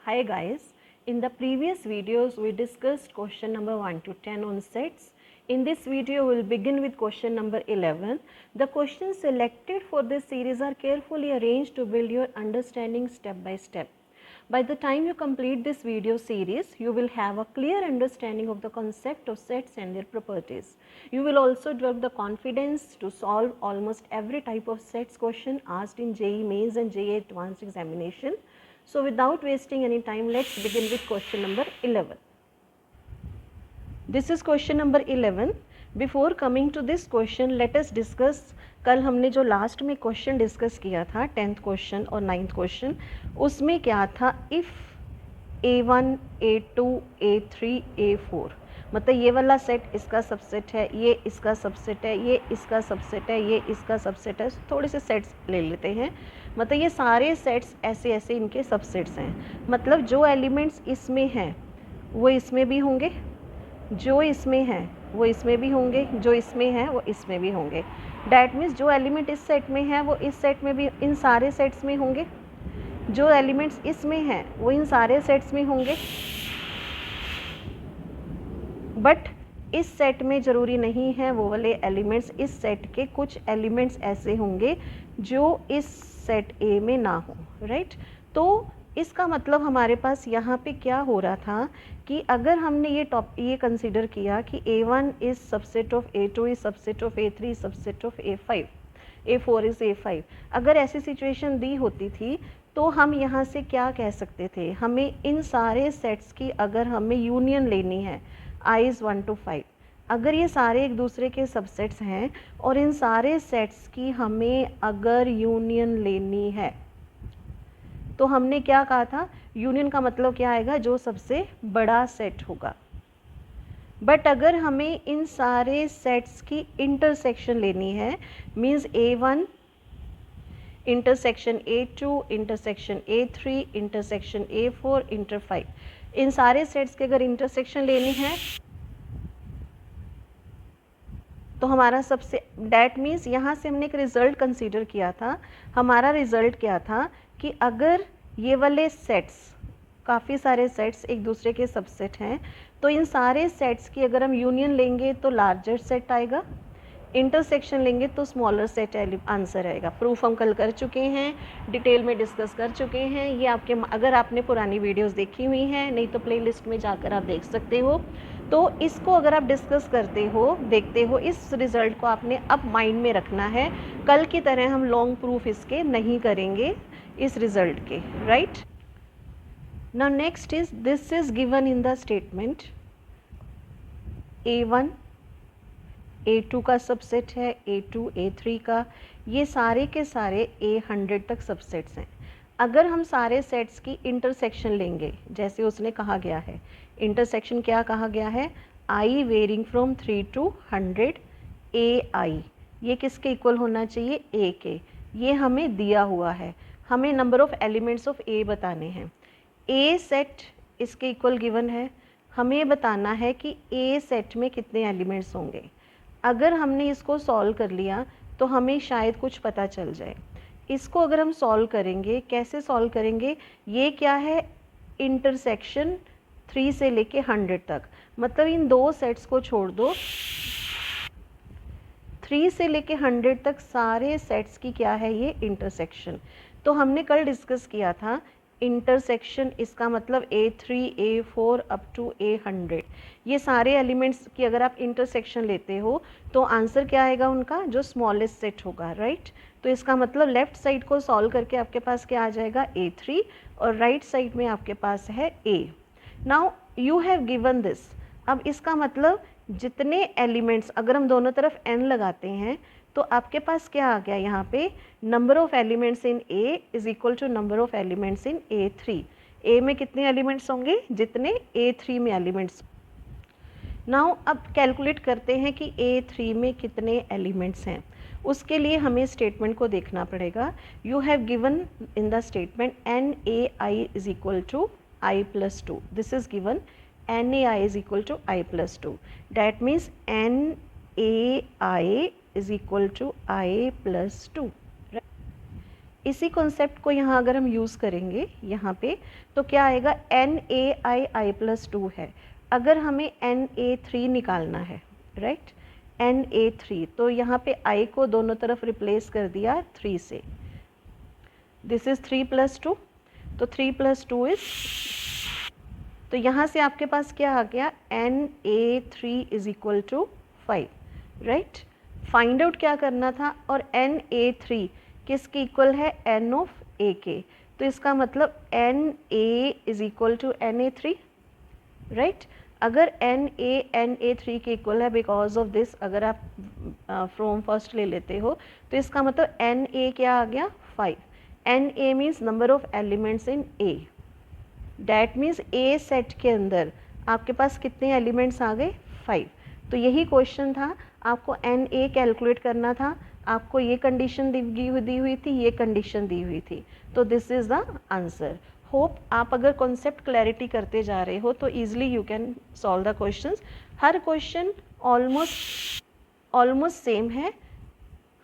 Hi guys, in the previous videos we discussed question number 1 to 10 on sets. In this video we will begin with question number 11. The questions selected for this series are carefully arranged to build your understanding step by step. By the time you complete this video series, you will have a clear understanding of the concept of sets and their properties. You will also develop the confidence to solve almost every type of sets question asked in JEE Mains and JEE Advanced examination. So without wasting any time, let's begin with question number 11. This is question number 11. Before coming to this question, let us discuss कल हमने जो last में question discuss किया था 10th question और 9th question, उसमें क्या था, if A1, A2, A3, A4 मतलब ये वाला सेट इसका सबसेट है, ये इसका सबसेट है, ये इसका सबसेट है, ये इसका सबसेट है. थोड़े से सेट्स ले लेते हैं. मतलब ये सारे सेट्स ऐसे ऐसे इनके सबसेट्स हैं. मतलब जो एलिमेंट्स इसमें हैं वो इसमें भी होंगे, जो इसमें हैं वो इसमें भी होंगे, जो इसमें हैं वो इसमें भी होंगे. डैट मीन्स जो एलिमेंट इस सेट में है वो इस सेट में भी, इन सारे सेट्स में होंगे. जो एलिमेंट्स इसमें हैं वो इन सारे सेट्स में होंगे. बट इस सेट में ज़रूरी नहीं है वो वाले एलिमेंट्स, इस सेट के कुछ एलिमेंट्स ऐसे होंगे जो इस सेट ए में ना हो. राइट. तो इसका मतलब हमारे पास यहाँ पे क्या हो रहा था कि अगर हमने ये कंसीडर किया कि A1 is subset of A2 is subset of A3 subset of A5, A4 is A5, अगर ऐसी सिचुएशन दी होती थी तो हम यहाँ से क्या कह सकते थे, हमें इन सारे सेट्स की अगर हमें यूनियन लेनी है I इज़ 1 to 5, अगर ये सारे एक दूसरे के सबसेट्स हैं और इन सारे सेट्स की हमें अगर यूनियन लेनी है तो हमने क्या कहा था, यूनियन का मतलब क्या आएगा, जो सबसे बड़ा सेट होगा. बट अगर हमें इन सारे सेट्स की इंटरसेक्शन लेनी है, means A1 intersection A2 intersection A3 intersection A4 inter 5, इन सारे सेट्स के अगर इंटरसेक्शन लेनी है तो हमारा सबसे, डैट मीन्स यहाँ से हमने एक रिज़ल्ट कंसीडर किया था. हमारा रिज़ल्ट क्या था कि अगर ये वाले सेट्स, काफ़ी सारे सेट्स एक दूसरे के सबसेट हैं, तो इन सारे सेट्स की अगर हम यूनियन लेंगे तो लार्जर सेट आएगा, इंटरसेक्शन लेंगे तो स्मॉलर सेट आंसर आएगा. प्रूफ हम कल कर चुके हैं, डिटेल में डिस्कस कर चुके हैं. ये आपके, अगर आपने पुरानी वीडियोस देखी हुई हैं, नहीं तो प्लेलिस्ट में जाकर आप देख सकते हो. तो इसको अगर आप डिस्कस करते हो, देखते हो, इस रिज़ल्ट को आपने अब माइंड में रखना है. कल की तरह हम लॉन्ग प्रूफ इसके नहीं करेंगे इस रिज़ल्ट के. Right. Now next is, this is given in the statement A1 A2 का सबसेट है, A2 A3 का, ये सारे के सारे A100 तक सबसेट्स हैं. अगर हम सारे सेट्स की इंटरसेक्शन लेंगे, जैसे उसने कहा गया है, इंटरसेक्शन क्या कहा गया है, I varying from 3 to 100 AI, ये किसके इक्वल होना चाहिए, A के. ये हमें दिया हुआ है, हमें number of elements of A बताने हैं. A सेट इसके इक्वल गिवन है, हमें बताना है कि A सेट में कितने एलिमेंट्स होंगे. अगर हमने इसको सॉल्व कर लिया तो हमें शायद कुछ पता चल जाए. इसको अगर हम सॉल्व करेंगे, कैसे सॉल्व करेंगे, ये क्या है, इंटरसेक्शन 3 से लेके 100 तक, मतलब इन दो सेट्स को छोड़ दो, 3 से लेके 100 तक सारे सेट्स की क्या है, ये इंटरसेक्शन. तो हमने कल डिस्कस किया था इंटरसेक्शन, इसका मतलब A3 A4 up to A100, ये सारे एलिमेंट्स की अगर आप इंटरसेक्शन लेते हो तो आंसर क्या आएगा उनका, जो स्मॉलेस्ट सेट होगा. राइट. तो इसका मतलब लेफ़्ट साइड को सॉल्व करके आपके पास क्या आ जाएगा, A3, और राइट साइड में आपके पास है A. Now you have given this. अब इसका मतलब जितने एलिमेंट्स, अगर हम दोनों तरफ n लगाते हैं तो आपके पास क्या आ गया, यहाँ पे number of elements in A is equal to number of elements in A3. A में कितने एलिमेंट्स होंगे, जितने A3 में एलिमेंट्स. नाउ अब कैलकुलेट करते हैं कि A3 में कितने एलिमेंट्स हैं. उसके लिए हमें स्टेटमेंट को देखना पड़ेगा. You have given in the statement NAI is equal to I plus 2. This is given, NAI is equal to I plus 2. That means NAI is equal to I plus 2. Right? इसी concept को यहाँ अगर हम use करेंगे यहाँ पे तो क्या आएगा, NaII+2 है। अगर हमें Na3 निकालना है, राइट, Na3, तो यहाँ पे I को दोनों तरफ रिप्लेस कर दिया 3 से। दिस इज़ 3 + 2, तो 3 + 2 इज़, तो यहाँ से आपके पास क्या आ गया, Na3 = 5, राइट। फाइंड आउट क्या करना था, और Na3 किसके इक्वल है, N ऑफ A के, तो इसका मतलब Na = Na3, राइट। अगर Na 3 के इक्वल है, बिकॉज ऑफ दिस अगर आप फ्रॉम फर्स्ट ले लेते हो तो इसका मतलब Na क्या आ गया, 5। Na means number of elements in A, that means A set के अंदर आपके पास कितने एलिमेंट्स आ गए, 5। तो यही क्वेश्चन था, आपको Na कैलकुलेट करना था, आपको ये कंडीशन दी हुई थी, ये कंडीशन दी हुई थी, तो this is the answer. Hope आप अगर कॉन्सेप्ट क्लैरिटी करते जा रहे हो तो easily you can solve the questions. Her question almost same है,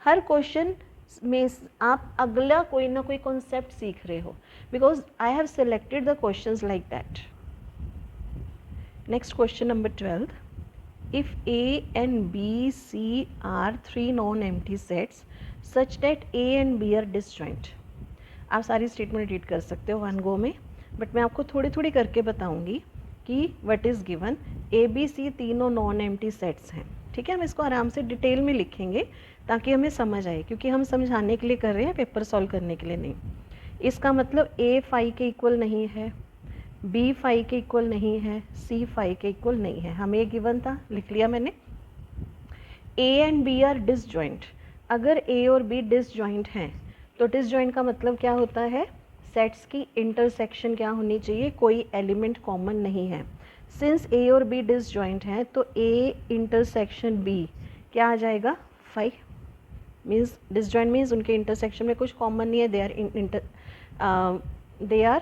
हर क्वेश्चन में आप अगला कोई ना कोई कॉन्सेप्ट सीख रहे हो, because I have selected the questions like that. Next question number 12, if A and B, C are 3 non-empty sets such that A and B are disjoint। आप सारी स्टेटमेंट रीड कर सकते हो वन गो में, but मैं आपको थोड़ी थोड़ी करके बताऊंगी कि what is given. A, B, C तीनों नॉन एम्प्टी सेट्स हैं, ठीक है। हम इसको आराम से डिटेल में लिखेंगे ताकि हमें समझ आए, क्योंकि हम समझाने के लिए कर रहे हैं, पेपर सॉल्व करने के लिए नहीं। इसका मतलब A 5 के इक्वल नहीं है, B 5 के इक्वल नहीं है, C 5 के इक्वल नहीं है, हमें गिवन था, लिख लिया मैंने। A and B are disjoint, अगर A और B डिसजॉइंट हैं तो डिसजॉइंट का मतलब क्या होता है, सेट्स की इंटरसेक्शन क्या होनी चाहिए, कोई एलिमेंट कॉमन नहीं है। सिंस A और B डिसजॉइंट हैं तो A इंटरसेक्शन B क्या आ जाएगा, 5। मीन्स डिसजॉइंट मीन्स उनके इंटरसेक्शन में कुछ कॉमन नहीं है, they are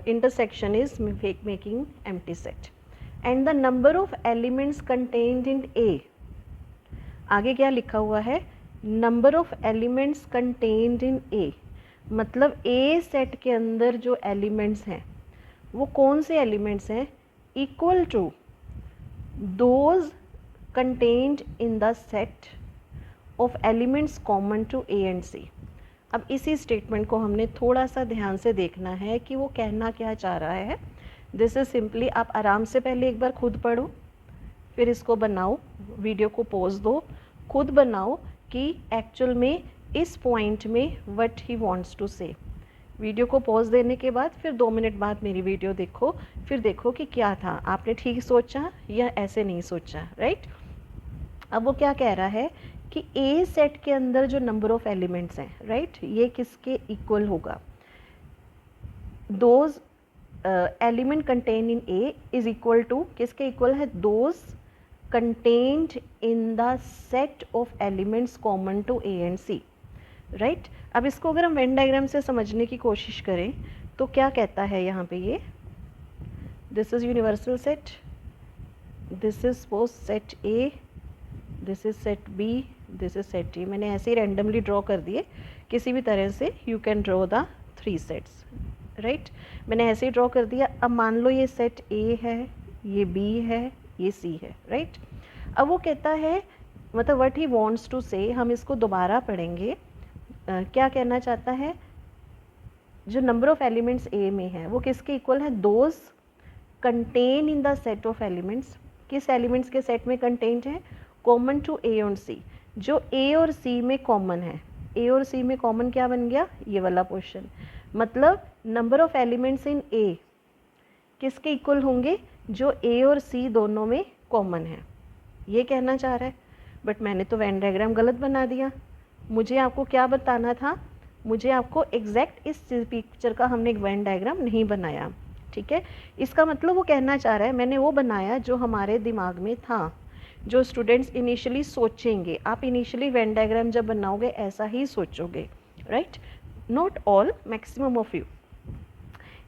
intersection is making empty set, and the number of elements contained in A, आगे क्या लिखा हुआ है, number of elements contained in A, मतलब A सेट के अंदर जो एलिमेंट्स हैं वो कौन से एलिमेंट्स हैं, equal to those contained in the set of elements common to A and C। अब इसी स्टेटमेंट को हमने थोड़ा सा ध्यान से देखना है कि वो कहना क्या चाह रहा है। दिस इज सिंपली, आप आराम से पहले एक बार खुद पढ़ो, फिर इसको बनाओ, वीडियो को पॉज दो, खुद बनाओ कि एक्चुअल में इस पॉइंट में व्हाट ही वांट्स टू से। वीडियो को पॉज देने के बाद फिर 2 मिनट बाद मेरी वीडियो देखो, फिर देखो कि क्या था, आपने ठीक सोचा या ऐसे नहीं सोचा, राइट। अब वो क्या कह रहा है कि A सेट के अंदर जो नंबर ऑफ एलिमेंट्स हैं, राइट, ये किसके इक्वल होगा, those element contain in A is equal to किसके इक्वल है, those contained in the set of elements common to A and C, right. अब इसको अगर हम वेन डायग्राम से समझने की कोशिश करें तो क्या कहता है यहाँ पे, ये this is universal set, this is suppose set A, this is set B, this is set E। मैंने ऐसे ही रैंडमली ड्रॉ कर दिए, किसी भी तरह से you can draw the 3 sets, right. मैंने ऐसे ही ड्रॉ कर दिया। अब मान लो ये सेट A है, ये B है, ये C है, राइट। अब वो कहता है, मतलब व्हाट ही वांट्स टू से, हम इसको दोबारा पढ़ेंगे, क्या कहना चाहता है, जो नंबर ऑफ एलिमेंट्स A में है वो किसके इक्वल है, those contain in the set of elements, किस एलिमेंट्स के सेट में कंटेन्ड है, कॉमन टू A और C, जो A और C में कॉमन है। A और C में कॉमन क्या बन गया, ये वाला पोर्शन, मतलब number of elements in A किसके इक्वल होंगे, जो A और C दोनों में कॉमन है, ये कहना चाह रहा है। बट मैंने तो वेन डायग्राम गलत बना दिया, मुझे आपको क्या बताना था, मुझे आपको एग्जैक्ट इस पिक्चर का हमने एक वेन डायग्राम नहीं बनाया, ठीक है। इसका मतलब वो कहना चाह रहा है मैंने वो बनाया जो हमारे दिमाग में था, जो स्टूडेंट्स इनिशियली सोचेंगे। आप इनिशियली वेन डायग्राम जब बनाओगे ऐसा ही सोचोगे, right, not all, maximum of you.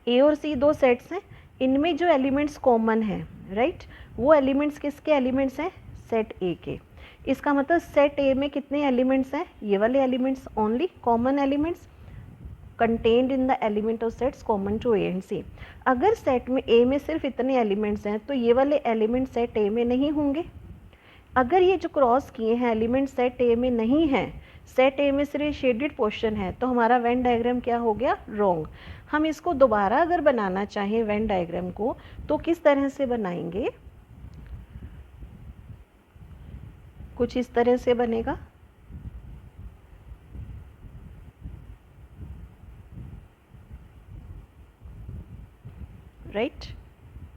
A और C 2 सेट्स हैं, इनमें जो एलिमेंट्स कॉमन हैं, राइट, वो एलिमेंट्स किसके एलिमेंट्स हैं, सेट A के। इसका मतलब सेट A में कितने एलिमेंट्स हैं, ये वाले elements, only common elements. Contained in the element of sets common to A and C. अगर सेट में ए में सिर्फ इतने एलिमेंट्स हैं तो ये वाले एलिमेंट सेट ए में नहीं होंगे। अगर ये जो क्रॉस किए हैं एलिमेंट सेट ए में नहीं हैं, सेट ए में सिर्फ शेडेड पोर्शन है, तो हमारा वेन डायग्राम क्या हो गया, रॉन्ग। हम इसको दोबारा अगर बनाना चाहें वेन डायग्राम को तो किस तरह से बनाएंगे, कुछ इस तरह से बनेगा। राइट,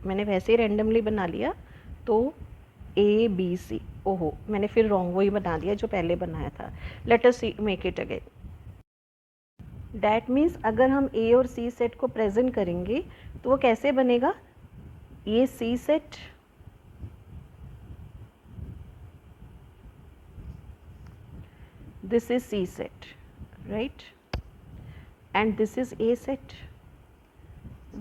मैंने वैसे ही रैंडमली बना लिया तो ए बी सी, ओहो मैंने फिर रॉन्ग वही बना दिया जो पहले बनाया था। Let us make it again. That means अगर हम ए और सी सेट को प्रेजेंट करेंगे तो वो कैसे बनेगा, ये सी set, this is C set, right, and this is A set.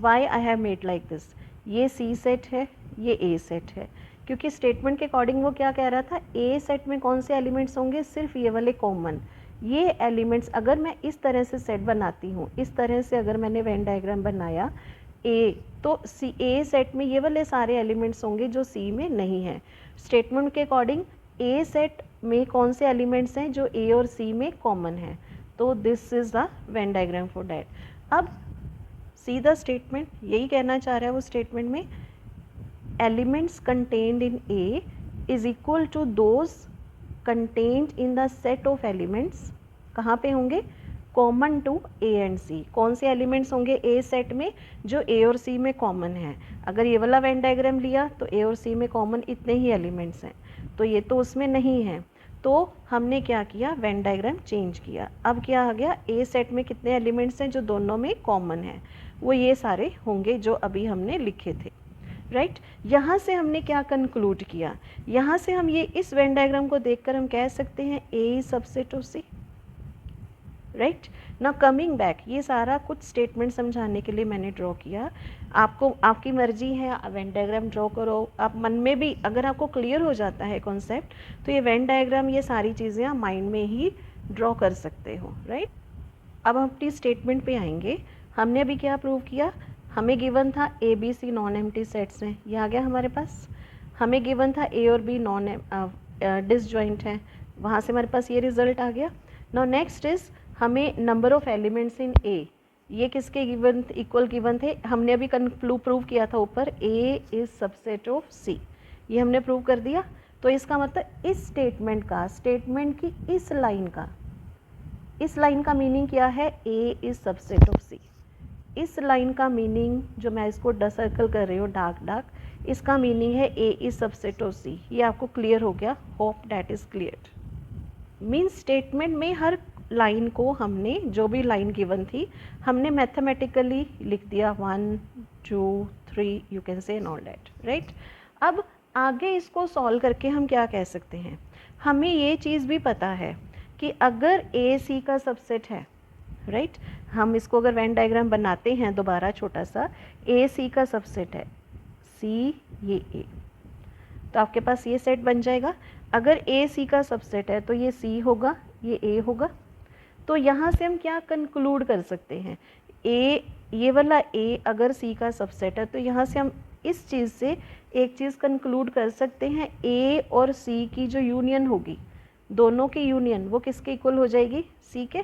Why I have made like this? ये C set है, ये A set है, क्योंकि स्टेटमेंट के अकॉर्डिंग वो क्या कह रहा था, A सेट में कौन से एलिमेंट्स होंगे, सिर्फ ये वाले कॉमन। ये एलिमेंट्स अगर मैं इस तरह से सेट बनाती हूँ, इस तरह से अगर मैंने वेन डायग्राम बनाया A, तो सी A सेट में ये वाले सारे एलिमेंट्स होंगे जो C में नहीं है। स्टेटमेंट के अकॉर्डिंग A सेट में कौन से एलिमेंट्स हैं जो A और C में कॉमन है, तो this is the Venn diagram for that. अब सी द स्टेटमेंट, यही कहना चाह रहा है वो स्टेटमेंट में, elements contained in A is equal to those contained in the set of elements, कहाँ पे होंगे, common to A and C। कौन से एलिमेंट्स होंगे A सेट में जो A और C में कॉमन है। अगर ये वाला वेन डायग्राम लिया तो A और C में कॉमन इतने ही एलिमेंट्स हैं, तो ये तो उसमें नहीं है, तो हमने क्या किया, वेन डायग्राम चेंज किया। अब क्या आ गया, ए सेट में कितने एलिमेंट्स हैं जो दोनों में कॉमन है, वो ये सारे होंगे जो अभी हमने लिखे थे। राइट, यहाँ से हमने क्या कंक्लूड किया, यहाँ से हम ये इस वेन डायग्राम को देखकर हम कह सकते हैं ए सबसेट ऑफ सी। राइट, ना कमिंग बैक, ये सारा कुछ स्टेटमेंट समझाने के लिए मैंने ड्रॉ किया। आपको आपकी मर्जी है, वेन डायग्राम ड्रॉ करो आप मन में भी, अगर आपको क्लियर हो जाता है कॉन्सेप्ट तो ये वेन डायग्राम, ये सारी चीज़ें आप माइंड में ही ड्रॉ कर सकते हो। राइट, अब हम अपनी स्टेटमेंट पे आएंगे। हमने अभी क्या प्रूव किया, हमें गिवन था A B C non empty sets हैं, ये आ गया हमारे पास। हमें गिवन था ए और बी नॉन डिसजॉइंट है, वहाँ से हमारे पास ये रिजल्ट आ गया। नाउ नेक्स्ट इज हमें नंबर ऑफ एलिमेंट्स इन ए, ये किसके गिवन, इक्वल गिवन थे, हमने अभी प्रूव किया था ऊपर, ए इज सबसेट ऑफ सी, ये हमने प्रूव कर दिया। तो इसका मतलब इस स्टेटमेंट का, स्टेटमेंट की इस लाइन का मीनिंग क्या है, ए इज सबसेट ऑफ सी। इस लाइन का मीनिंग, जो मैं इसको सर्कल कर रही हूँ डार्क, इसका मीनिंग है ए इज सबसेट ऑफ सी। ये आपको क्लियर हो गया, hope that is clear. Means statement में हर लाइन को हमने, जो भी लाइन गिवन थी, हमने मैथमेटिकली लिख दिया 1 2 3 you can say and all that. Right, अब आगे इसको सॉल्व करके हम क्या कह सकते हैं, हमें ये चीज़ भी पता है कि अगर ए सी का सबसेट है, राइट, हम इसको अगर वेन डायग्राम बनाते हैं दोबारा छोटा सा, ए सी का सबसेट है, सी ये ए, तो आपके पास ये सेट बन जाएगा। अगर ए सी का सबसेट है तो ये सी होगा, ये ए होगा। तो यहाँ से हम क्या कंक्लूड कर सकते हैं, ए, ये वाला ए अगर सी का सबसेट है तो यहाँ से हम इस चीज़ से एक चीज़ कंक्लूड कर सकते हैं, ए और सी की जो यूनियन होगी, दोनों की यूनियन वो किसके इक्वल हो जाएगी, सी के।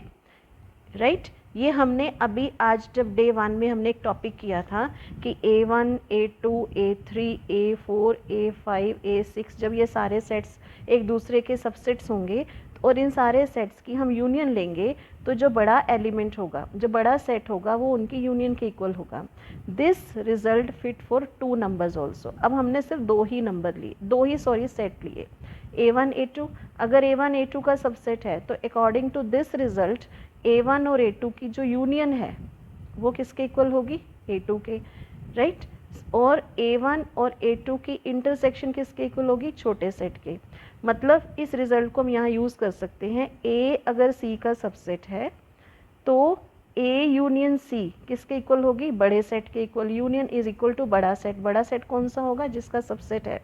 राइट, ये हमने अभी आज जब डे 1 में हमने एक टॉपिक किया था कि A1 A2 A3 A4 A5 A6, जब ये सारे सेट्स एक दूसरे के सबसेट्स होंगे और इन सारे सेट्स की हम यूनियन लेंगे तो जो बड़ा एलिमेंट होगा, जो बड़ा सेट होगा, वो उनकी यूनियन के इक्वल होगा। This result fit for 2 numbers also. अब हमने सिर्फ 2 ही नंबर लिए, 2 ही सेट लिए, A1 A2। अगर A1 A2 का सबसेट है तो according to this result A1 और A2 की जो यूनियन है वो किसके इक्वल होगी, A2 के। राइट, और A1 और A2 की इंटरसेक्शन किसके इक्वल होगी, छोटे सेट के। मतलब इस रिजल्ट को हम यहाँ यूज़ कर सकते हैं, A अगर C का सबसेट है तो A यूनियन C किसके इक्वल होगी, बड़े सेट के equal. Union is equal to बड़ा सेट, बड़ा सेट कौन सा होगा, जिसका सबसेट है।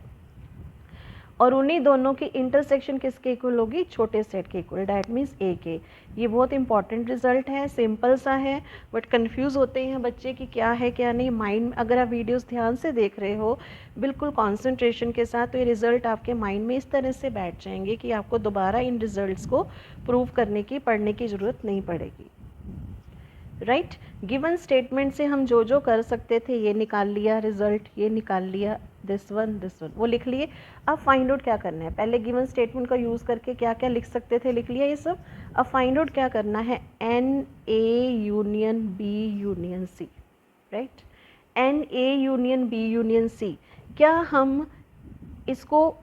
और उन्हीं दोनों की इंटरसेक्शन किसके इक्वल होगी, छोटे सेट के इक्वल, डैट मीन्स ए के। ये बहुत इंपॉर्टेंट रिजल्ट है, सिंपल सा है, बट कंफ्यूज होते हैं बच्चे कि क्या है क्या नहीं। माइंड अगर आप वीडियोस ध्यान से देख रहे हो बिल्कुल कंसंट्रेशन के साथ, तो ये रिजल्ट आपके माइंड में इस तरह से बैठ जाएंगे कि आपको दोबारा इन रिजल्ट्स को प्रूव करने की, पढ़ने की ज़रूरत नहीं पड़ेगी। राइट, गिवन स्टेटमेंट से हम जो जो कर सकते थे ये निकाल लिया रिजल्ट, ये निकाल लिया, दिस वन वो लिख लिए। अब फाइंड आउट क्या करना है, पहले गिवन स्टेटमेंट का यूज़ करके क्या क्या लिख सकते थे लिख लिया ये सब। अब फाइंड आउट क्या करना है, n A union B union C. Right, n A union B union C, क्या हम इसको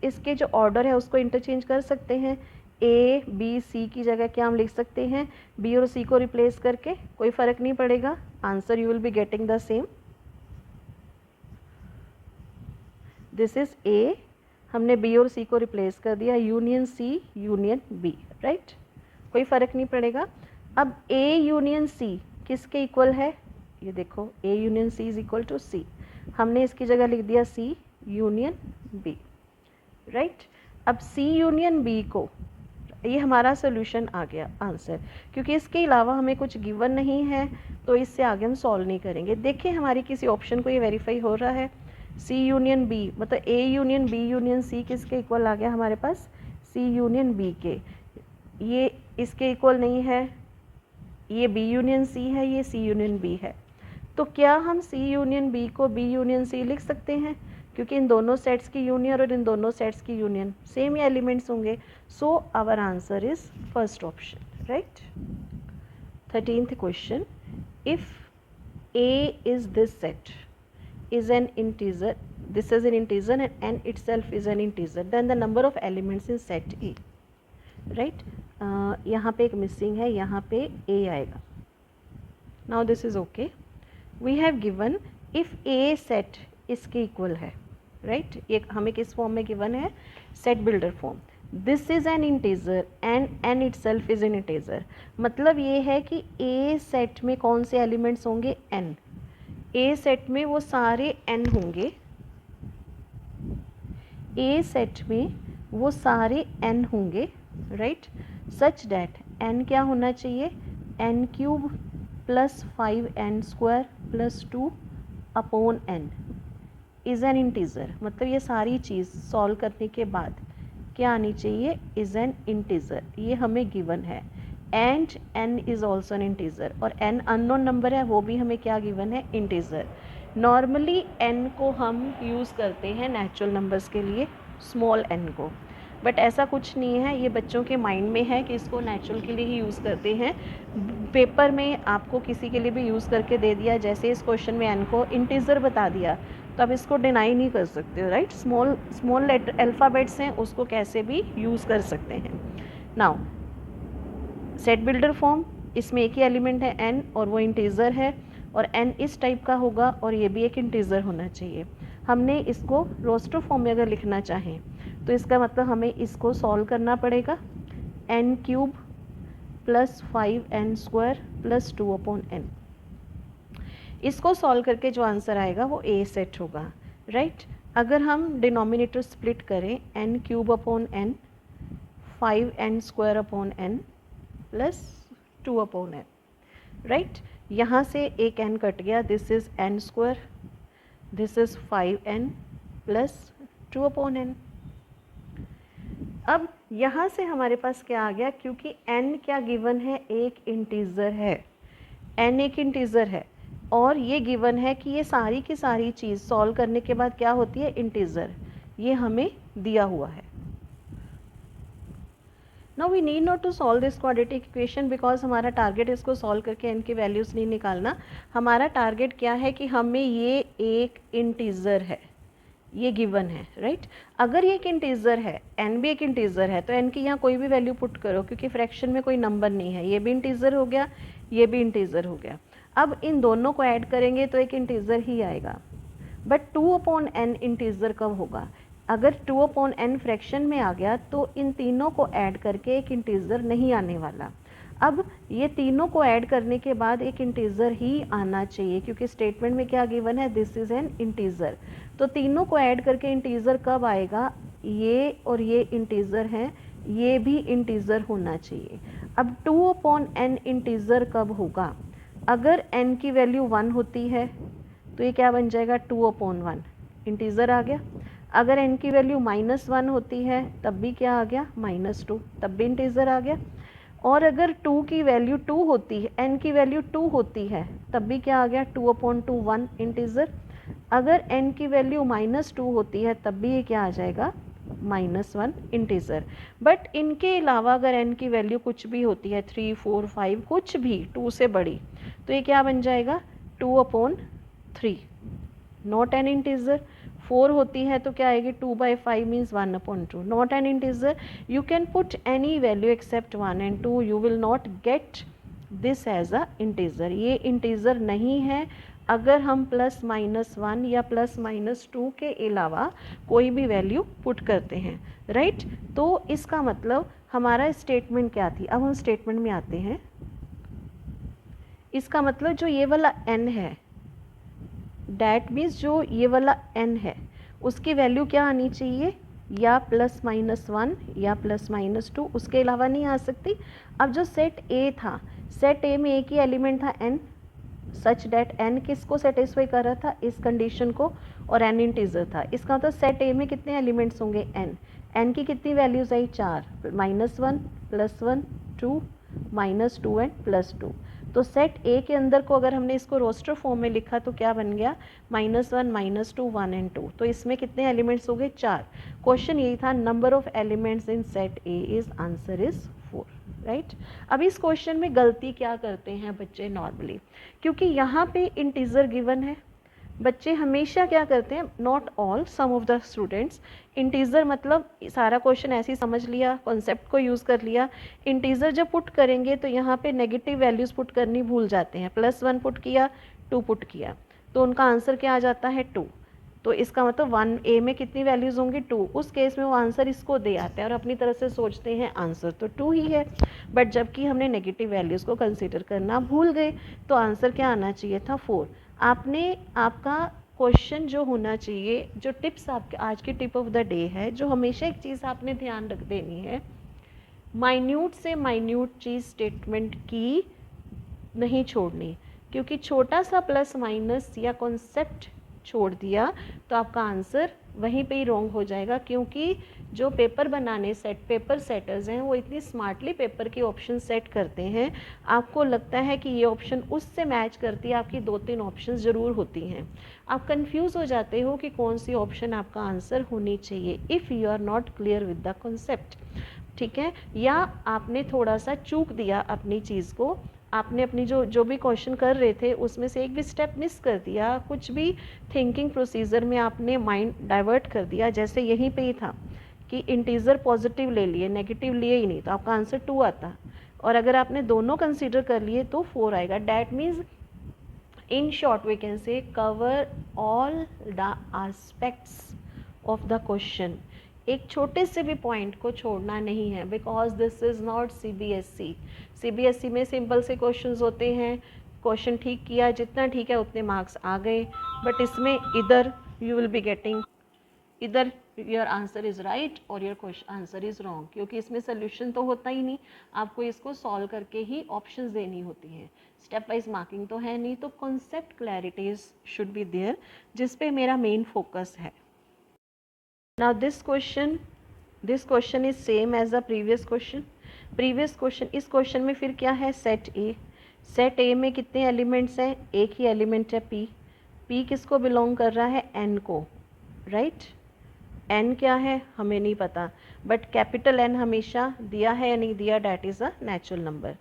इसके जो ऑर्डर है उसको इंटरचेंज कर सकते हैं। ए बी सी की जगह क्या हम लिख सकते हैं, बी और सी को रिप्लेस करके, कोई फ़र्क नहीं पड़ेगा, answer you will be getting the same. This is A, हमने बी और सी को रिप्लेस कर दिया, union C union B. Right, कोई फ़र्क नहीं पड़ेगा। अब ए यूनियन सी किसके इक्वल है, ये देखो A union C is equal to C, हमने इसकी जगह लिख दिया सी यूनियन बी। राइट, अब सी यूनियन बी को, ये हमारा सोल्यूशन आ गया आंसर, क्योंकि इसके अलावा हमें कुछ गिवन नहीं है तो इससे आगे हम सॉल्व नहीं करेंगे। देखिए हमारी किसी ऑप्शन को ये वेरीफाई हो रहा है, सी यूनियन बी मतलब A union B union C किसके इक्वल आ गया हमारे पास, सी यूनियन बी के। ये इसके इक्वल नहीं है, ये बी यूनियन सी है, ये सी यूनियन बी है, तो क्या हम सी यूनियन बी को बी यूनियन सी लिख सकते हैं, क्योंकि इन दोनों सेट्स की यूनियन और इन दोनों सेट्स की यूनियन सेम ही एलिमेंट्स होंगे। So our answer is first option. Right, 13th question, if A is this set is an integer, this is an integer and n itself is an integer, then the number of elements in set A. Right, यहाँ पे एक missing है, यहाँ पे A आएगा। Now this is okay. We have given if A set इसके equal है, right, ये हमें किस फॉर्म में गिवन है, set builder form. This is an integer and n itself is an integer, मतलब ये है कि A सेट में कौन से एलिमेंट्स होंगे, n। ए सेट में वो सारे n होंगे, ए सेट में वो सारे n होंगे, राइट, सच डैट n क्या होना चाहिए, n cube plus 5n square plus 2 upon n is an integer, मतलब ये सारी चीज़ सॉल्व करने के बाद क्या आनी चाहिए, इज़ एन इंटीज़र, ये हमें गिवन है। And n is also an integer, और n अननोन नंबर है वो भी हमें क्या गिवन है, इंटीज़र। नॉर्मली n को हम यूज़ करते हैं नेचुरल नंबर्स के लिए, स्मॉल n को, बट ऐसा कुछ नहीं है, ये बच्चों के माइंड में है कि इसको नेचुरल के लिए ही यूज़ करते हैं। पेपर में आपको किसी के लिए भी यूज़ करके दे दिया, जैसे इस क्वेश्चन में n को इंटीज़र बता दिया, तो आप इसको डिनाई नहीं कर सकते हो, राइट। स्मॉल लेटर अल्फ़ाबेट्स हैं, उसको कैसे भी यूज़ कर सकते हैं। नाउ सेट बिल्डर फॉर्म, इसमें एक ही एलिमेंट है n और वो इंटीज़र है, और n इस टाइप का होगा और ये भी एक इंटीज़र होना चाहिए। हमने इसको रोस्टर फॉर्म में अगर लिखना चाहें तो इसका मतलब हमें इसको सॉल्व करना पड़ेगा, n cube plus 5n square plus 2 upon n। इसको सॉल्व करके जो आंसर आएगा वो ए सेट होगा, राइट। अगर हम डिनोमिनेटर स्प्लिट करें, n cube upon n, 5n square upon n plus 2 upon n, right. यहाँ से एक n कट गया, this is n square, this is 5n plus 2 upon n। अब यहाँ से हमारे पास क्या आ गया, क्योंकि n क्या गिवन है, एक इंटीज़र है, n एक इंटीज़र है, और ये गिवन है कि ये सारी की सारी चीज़ सॉल्व करने के बाद क्या होती है, इंटीज़र, ये हमें दिया हुआ है। Now we need not to solve this quadratic equation, because हमारा टारगेट इसको सॉल्व करके n की वैल्यूज़ नहीं निकालना। हमारा टारगेट क्या है कि हमें ये एक इंटीज़र है, ये गिवन है, राइट। अगर ये एक इंटीज़र है, n भी एक इंटीज़र है, तो n की यहाँ कोई भी वैल्यू पुट करो, क्योंकि फ्रैक्शन में कोई नंबर नहीं है, ये भी इंटीज़र हो गया, ये भी इंटीज़र हो गया। अब इन दोनों को ऐड करेंगे तो एक इंटीज़र ही आएगा, बट 2 अपॉन n इंटीज़र कब होगा, अगर 2 अपॉन n फ्रैक्शन में आ गया तो इन तीनों को ऐड करके एक इंटीज़र नहीं आने वाला। अब ये तीनों को ऐड करने के बाद एक इंटीजर ही आना चाहिए, क्योंकि स्टेटमेंट में क्या गिवन है, दिस इज़ एन इंटीजर। तो तीनों को ऐड करके इंटीजर कब आएगा, ये और ये इंटीजर हैं, ये भी इंटीजर होना चाहिए। अब 2/n इंटीजर कब होगा, अगर n की वैल्यू 1 होती है तो ये क्या बन जाएगा, 2/1 इंटीजर आ गया। अगर n की वैल्यू -1 होती है तब भी क्या आ गया, -2, तब भी इंटीजर आ गया। और अगर 2 की वैल्यू 2 होती है, n की वैल्यू 2 होती है तब भी क्या आ गया, 2/2 1 इंटीजर। अगर n की वैल्यू -2 होती है तब भी ये क्या आ जाएगा, -1 इंटीजर। बट इनके अलावा अगर n की वैल्यू कुछ भी होती है, 3 4 5 कुछ भी 2 से बड़ी, तो ये क्या बन जाएगा, 2/3, नॉट एन इंटीजर। 4 होती है तो क्या आएगी, 2/5 means 1/2, not an integer. You can put any value except 1 and 2, you will not get this as a integer. ये इंटीजर नहीं है अगर हम +-1 या +-2 के अलावा कोई भी वैल्यू पुट करते हैं, राइट। तो इसका मतलब हमारा स्टेटमेंट क्या थी, अब हम स्टेटमेंट में आते हैं। इसका मतलब जो ये वाला n है, डैट मीन्स जो ये वाला n है उसकी वैल्यू क्या आनी चाहिए, या +-1 या +-2, उसके अलावा नहीं आ सकती। अब जो सेट A था, सेट A में एक ही एलिमेंट था n, सच डैट n किसको सेटिस्फाई कर रहा था, इस कंडीशन को, और n इंटीजर था। इसका मतलब सेट A में कितने एलिमेंट्स होंगे, n की कितनी वैल्यूज आई, 4, -1 +1 2 -2 एंड +2। तो सेट A के अंदर को अगर हमने इसको रोस्टर फॉर्म में लिखा तो क्या बन गया, -1 -2 1 एंड 2। तो इसमें कितने एलिमेंट्स हो गए, 4। क्वेश्चन यही था, number of elements in set A is, answer is 4, right. अब इस क्वेश्चन में गलती क्या करते हैं बच्चे नॉर्मली, क्योंकि यहाँ पे इंटीजर गिवन है, बच्चे हमेशा क्या करते हैं, not all, some of the students, integer मतलब सारा क्वेश्चन ऐसे ही समझ लिया, कॉन्सेप्ट को यूज़ कर लिया। इंटीजर जब पुट करेंगे तो यहाँ पे नेगेटिव वैल्यूज़ पुट करनी भूल जाते हैं, +1 पुट किया, 2 पुट किया, तो उनका आंसर क्या आ जाता है, 2। तो इसका मतलब 1A में कितनी वैल्यूज़ होंगी, 2। उस केस में वो आंसर इसको दे आते हैं और अपनी तरफ से सोचते हैं आंसर तो 2 ही है। बट जबकि हमने नेगेटिव वैल्यूज़ को कंसिडर करना भूल गए, तो आंसर क्या आना चाहिए था, 4। आपने, आपका क्वेश्चन जो होना चाहिए, जो टिप्स आपके आज की टिप ऑफ द डे है, जो हमेशा एक चीज़ आपने ध्यान रख देनी है, माइन्यूट से माइन्यूट चीज़ स्टेटमेंट की नहीं छोड़नी, क्योंकि छोटा सा प्लस माइनस या कॉन्सेप्ट छोड़ दिया तो आपका आंसर वहीं पे ही रॉन्ग हो जाएगा। क्योंकि जो पेपर बनाने पेपर सेटर्स हैं वो इतनी स्मार्टली पेपर के ऑप्शन सेट करते हैं, आपको लगता है कि ये ऑप्शन उससे मैच करती है, आपकी 2-3 ऑप्शंस ज़रूर होती हैं, आप कंफ्यूज हो जाते हो कि कौन सी ऑप्शन आपका आंसर होनी चाहिए, if you are not clear with the concept, ठीक है। या आपने थोड़ा सा चूक दिया अपनी चीज़ को, आपने अपनी जो भी क्वेश्चन कर रहे थे उसमें से एक भी स्टेप मिस कर दिया, कुछ भी थिंकिंग प्रोसीजर में आपने माइंड डाइवर्ट कर दिया, जैसे यहीं पे ही था कि इंटीजर पॉजिटिव ले लिए, नेगेटिव लिए ही नहीं, तो आपका आंसर 2 आता। और अगर आपने दोनों कंसीडर कर लिए तो 4 आएगा। That means in short we can say cover all the aspects of the question. एक छोटे से भी पॉइंट को छोड़ना नहीं है, because this is not CBSE। CBSE में सिंपल से क्वेश्चंस होते हैं, क्वेश्चन ठीक किया, जितना ठीक है उतने मार्क्स आ गए। बट इसमें इधर यू विल बी गेटिंग, इधर योर आंसर इज़ राइट और your question answer is wrong, क्योंकि इसमें सोल्यूशन तो होता ही नहीं, आपको इसको सॉल्व करके ही ऑप्शंस देनी होती हैं, स्टेप वाइज मार्किंग तो है नहीं। तो concept clarities should be there, जिस पे मेरा मेन फोकस है। Now this question is same as the previous question. इस क्वेश्चन में फिर क्या है, सेट A में कितने एलिमेंट्स हैं, एक ही एलिमेंट है P किसको बिलोंग कर रहा है, N को, राइट। N क्या है हमें नहीं पता, बट कैपिटल N हमेशा दिया है या नहीं दिया, that is a natural number.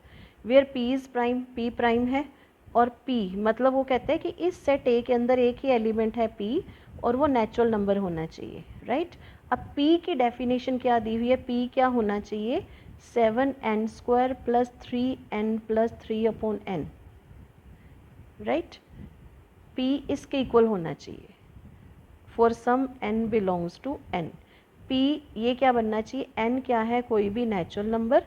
Where P is prime, P prime है, और P मतलब वो कहते हैं कि इस सेट A के अंदर एक ही एलिमेंट है P और वो नेचुरल नंबर होना चाहिए, राइट। अब P की डेफिनेशन क्या दी हुई है, P क्या होना चाहिए, 7n² + 3n + 3/n, right. P इसके इक्वल होना चाहिए for some n belongs to n। P ये क्या बनना चाहिए, n क्या है, कोई भी natural number,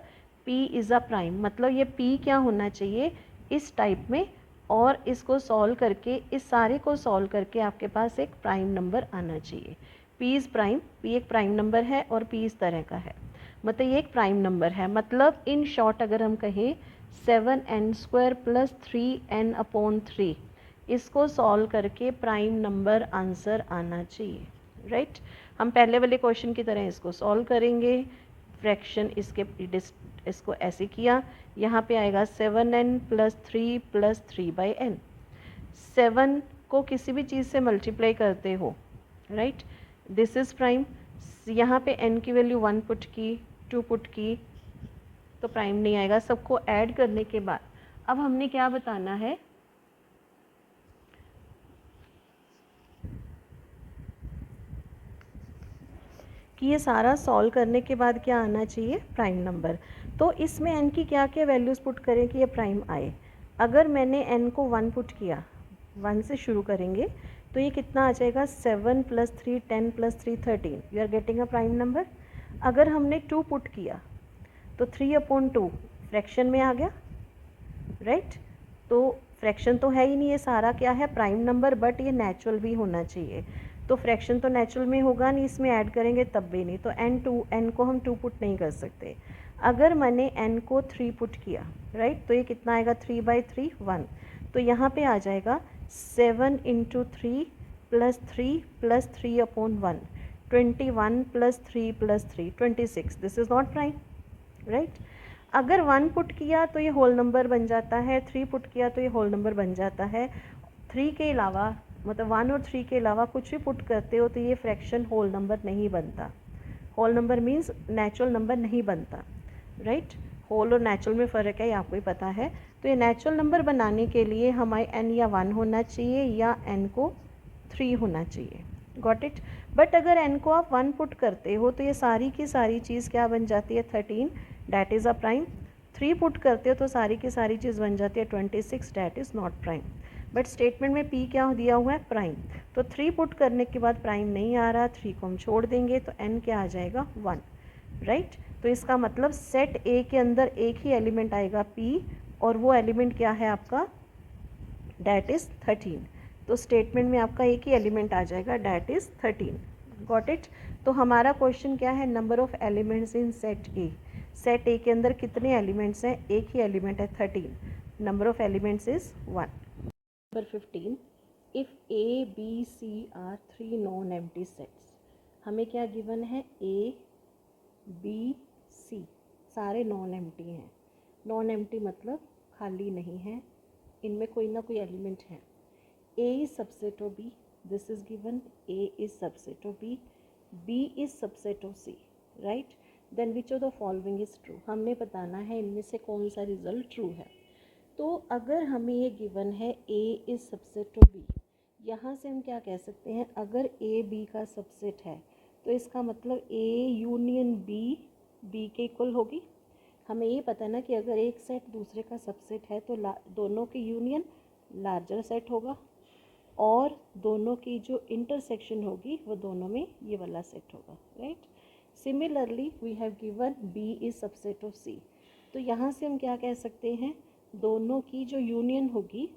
P is a prime, मतलब ये P क्या होना चाहिए इस टाइप में, और इसको सॉल्व करके, इस सारे को सॉल्व करके आपके पास एक प्राइम नंबर आना चाहिए। P इज़ प्राइम, P एक प्राइम नंबर है और P इस तरह का है, मतलब ये एक प्राइम नंबर है। मतलब इन शॉर्ट अगर हम कहें 7n² + 3n/3, इसको सॉल्व करके प्राइम नंबर आंसर आना चाहिए, राइट। हम पहले वाले क्वेश्चन की तरह इसको सॉल्व करेंगे। फ्रैक्शन इसको ऐसे किया, यहाँ पे आएगा 7n + 3 + 3/n। 7 को किसी भी चीज़ से मल्टीप्लाई करते हो, राइट, दिस इज़ प्राइम। यहाँ पे n की वैल्यू 1 पुट की, 2 पुट की, तो प्राइम नहीं आएगा। सबको ऐड करने के बाद अब हमने क्या बताना है, कि ये सारा सॉल्व करने के बाद क्या आना चाहिए, प्राइम नंबर। तो इसमें n की क्या क्या वैल्यूज़ पुट करें कि ये प्राइम आए। अगर मैंने n को 1 पुट किया, 1 से शुरू करेंगे, तो ये कितना आ जाएगा, 7 + 3 10 + 3 13, you are getting a prime number. अगर हमने 2 पुट किया तो 3/2 फ्रैक्शन में आ गया, राइट। तो फ्रैक्शन तो है ही नहीं, ये सारा क्या है, प्राइम नंबर, बट ये नेचुरल भी होना चाहिए। तो फ्रैक्शन तो नेचुरल में होगा नहीं, इसमें ऐड करेंगे तब भी नहीं, तो n को हम 2 पुट नहीं कर सकते। अगर मैंने n को 3 पुट किया, राइट, तो ये कितना आएगा, 3/3 1, तो यहाँ पे आ जाएगा 7 × 3 + 3 + 3/1, 21 + 3 + 3 26, this is not prime, right. अगर 1 पुट किया तो ये होल नंबर बन जाता है, 3 पुट किया तो ये होल नंबर बन जाता है। 3 के अलावा, मतलब 1 और 3 के अलावा कुछ भी पुट करते हो तो ये फ्रैक्शन होल नंबर नहीं बनता। Whole number means natural number नहीं बनता, राइट। होल और नेचुरल में फ़र्क है, ये आपको ही पता है। तो ये नेचुरल नंबर बनाने के लिए हमारे n या 1 होना चाहिए या n को 3 होना चाहिए, गॉट इट। बट अगर n को आप 1 पुट करते हो तो ये सारी की सारी चीज़ क्या बन जाती है, 13, that is a prime. 3 put करते हो तो सारी की सारी चीज़ बन जाती है 26, that is not prime. But statement में P क्या दिया हुआ है, प्राइम। तो 3 पुट करने के बाद प्राइम नहीं आ रहा, 3 को हम छोड़ देंगे तो n क्या आ जाएगा, 1, राइट। तो इसका मतलब सेट A के अंदर एक ही एलिमेंट आएगा P, और वो एलिमेंट क्या है आपका, डैट इज़ 13। तो स्टेटमेंट में आपका एक ही एलिमेंट आ जाएगा, डैट इज़ 13, गॉट इट। तो हमारा क्वेश्चन क्या है, number of elements in set A. Set ए के अंदर कितने एलिमेंट्स हैं, एक ही एलिमेंट है 13, number of elements is 1। Number 15, if A B C are 3 non empty sets, हमें क्या गिवन है, ए बी सी सारे नॉन एम्प्टी हैं। नॉन एम्प्टी मतलब खाली नहीं है, इनमें कोई ना कोई एलिमेंट है। A is subset of B, this is given, A is subset of B, B is subset of C, right? Then which of the following is true? हमने बताना है इनमें से कौन सा रिजल्ट ट्रू है। तो अगर हमें ये गिवन है A is subset of B, यहाँ से हम क्या कह सकते हैं, अगर A B का सबसेट है तो इसका मतलब A यूनियन B B के इक्वल होगी। हमें ये पता ना कि अगर एक सेट दूसरे का सबसेट है तो दोनों की यूनियन लार्जर सेट होगा, और दोनों की जो इंटरसेक्शन होगी वो दोनों में ये वाला सेट होगा, right. Similarly we have given B is subset of C, तो यहाँ से हम क्या कह सकते हैं, दोनों की जो यूनियन होगी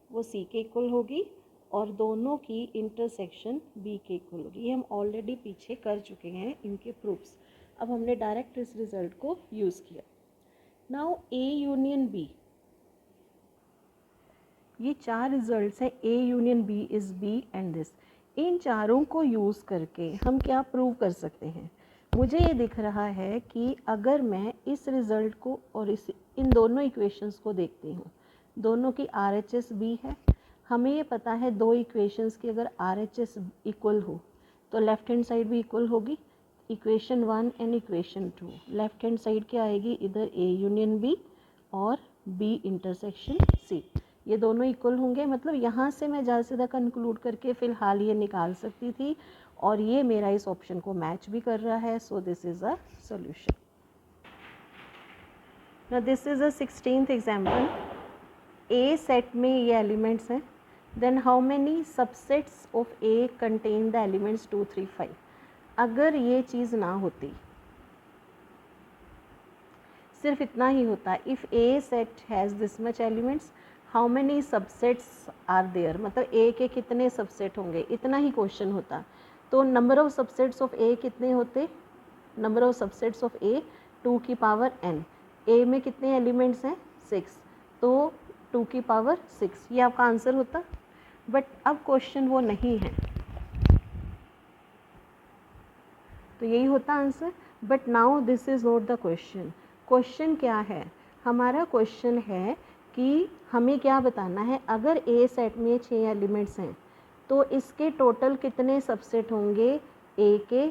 वो C के इक्वल होगी, और दोनों की इंटरसेक्शन B के इक्वल होगी। ये हम ऑलरेडी पीछे कर चुके हैं इनके प्रूफ्स, अब हमने डायरेक्ट इस रिजल्ट को यूज़ किया। नाउ A यूनियन B, ये 4 रिजल्ट्स हैं, A union B is B and this. इन चारों को यूज़ करके हम क्या प्रूव कर सकते हैं, मुझे ये दिख रहा है कि अगर मैं इस रिज़ल्ट को और इन दोनों इक्वेशंस को देखती हूँ, दोनों की RHS B है। हमें ये पता है दो इक्वेशंस की अगर RHS इक्वल हो तो लेफ़्ट हैंड साइड भी इक्वल होगी। Equation 1 and equation 2, left hand side क्या आएगी, इधर A यूनियन B और B इंटरसेक्शन C, ये दोनों इक्वल होंगे। मतलब यहाँ से मैं ज़्यादा से ज़्यादा कंक्लूड करके फ़िलहाल ये निकाल सकती थी, और ये मेरा इस ऑप्शन को मैच भी कर रहा है, so this is a solution. Now this is a 16th example. A set में ये एलिमेंट्स हैं, then how many subsets of A contain the elements 2 3 5। अगर ये चीज़ ना होती, सिर्फ इतना ही होता है, if a set has this much elements how many subsets are there, मतलब ए के कितने सबसेट होंगे, इतना ही क्वेश्चन होता। तो नंबर ऑफ सबसेट्स ऑफ ए कितने होते, नंबर ऑफ सबसेट्स ऑफ ए 2 की पावर n, ए में कितने एलिमेंट्स हैं 6, तो 2 की पावर 6, ये आपका आंसर होता। बट अब क्वेश्चन वो नहीं है, तो यही होता answer. But now this is not the question. Question क्या है, हमारा क्वेश्चन है कि हमें क्या बताना है, अगर ए सेट में 6 एलिमेंट्स हैं तो इसके टोटल कितने सबसेट होंगे ए के,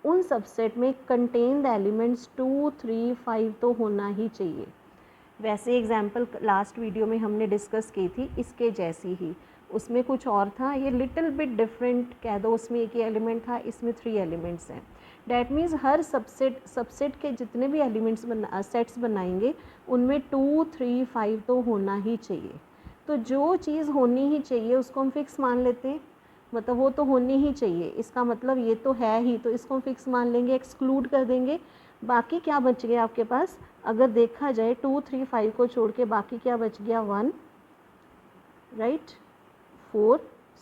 उन सबसेट में कंटेन द एलिमेंट्स 2, 3, 5 तो होना ही चाहिए। वैसे एग्जाम्पल लास्ट वीडियो में हमने डिस्कस की थी इसके जैसी ही, उसमें कुछ और था, ये लिटिल बिट डिफरेंट कह दो, उसमें एक ही एलिमेंट था, इसमें 3 एलिमेंट्स हैं। डैट मीन्स हर सबसेट के जितने भी एलिमेंट्स सेट्स बनाएंगे उनमें 2, 3, 5 तो होना ही चाहिए। तो जो चीज़ होनी ही चाहिए उसको हम फिक्स मान लेते हैं, मतलब वो तो होनी ही चाहिए, इसका मतलब ये तो है ही, तो इसको हम फिक्स मान लेंगे, एक्सक्लूड कर देंगे। बाकी क्या बच गया आपके पास, अगर देखा जाए 2, 3, 5 को छोड़ के बाकी क्या बच गया 1, राइट, 4,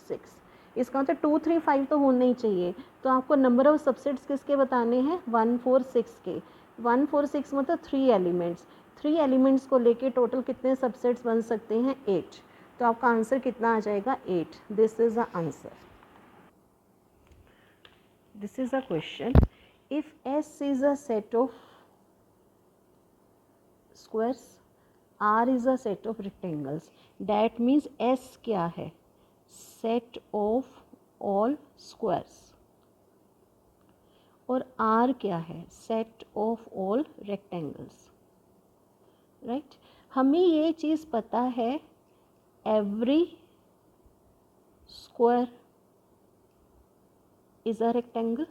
6, इसका मतलब 2, 3, 5 तो होना ही चाहिए। तो आपको नंबर ऑफ सबसेट्स किसके बताने हैं 1, 4, 6 के। 1, 4, 6 मतलब 3 एलिमेंट्स, 3 एलिमेंट्स को लेके टोटल कितने सबसेट्स बन सकते हैं 8, तो आपका आंसर कितना आ जाएगा 8। This is the answer. This is a question, if S is a set of squares, R is a set of rectangles, that means S क्या है, set of all squares, और R क्या है, set of all rectangles, right? हमें ये चीज़ पता है every square is a rectangle,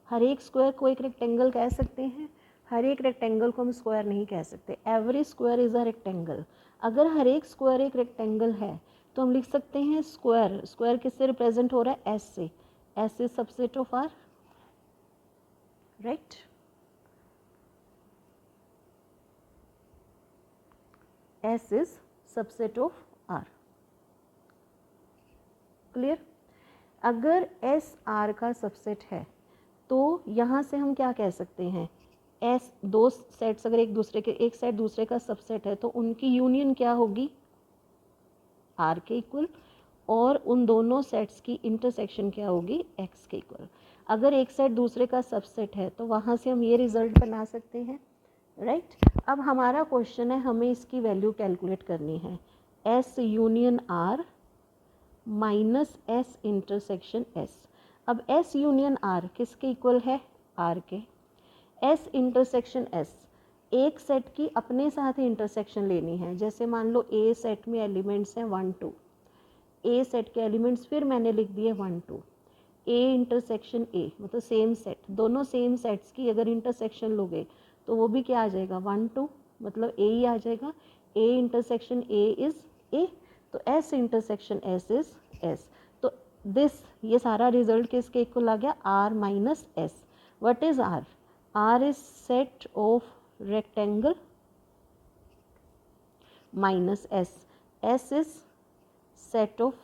हर एक स्क्वायर को एक रेक्टेंगल कह सकते हैं, हर एक रेक्टेंगल को हम स्क्वायर नहीं कह सकते। Every square is a rectangle, अगर हर एक स्क्वायर एक रेक्टेंगल है तो हम लिख सकते हैं स्क्वायर, स्क्वायर किससे रिप्रेजेंट हो रहा है एस से, S is subset of R, right. S is subset of R, clear. अगर एस आर का सबसेट है तो यहाँ से हम क्या कह सकते हैं, एस दो सेट्स अगर एक दूसरे के, एक सेट दूसरे का सबसेट है तो उनकी यूनियन क्या होगी आर के इक्वल, और उन दोनों सेट्स की इंटरसेक्शन क्या होगी एक्स के इक्वल। अगर एक सेट दूसरे का सबसेट है तो वहाँ से हम ये रिजल्ट बना सकते हैं, राइट। अब हमारा क्वेश्चन है, हमें इसकी वैल्यू कैलकुलेट करनी है, S union R minus S intersection S. अब एस यूनियन आर किसके इक्वल है आर के, एस इंटरसेक्शन एस, एक सेट की अपने साथ ही इंटरसेक्शन लेनी है। जैसे मान लो ए सेट में एलिमेंट्स हैं 1, 2, ए सेट के एलिमेंट्स फिर मैंने लिख दिए 1, 2, ए इंटरसेक्शन ए मतलब सेम सेट, दोनों सेम सेट्स की अगर इंटरसेक्शन लोगे तो वो भी क्या आ जाएगा 1, 2 मतलब ए ही आ जाएगा, A intersection A is A, तो S intersection S is S. तो दिस ये सारा रिजल्ट किसके इक्वल आ गया R minus S. What is R, R is set of rectangle minus S, S is set of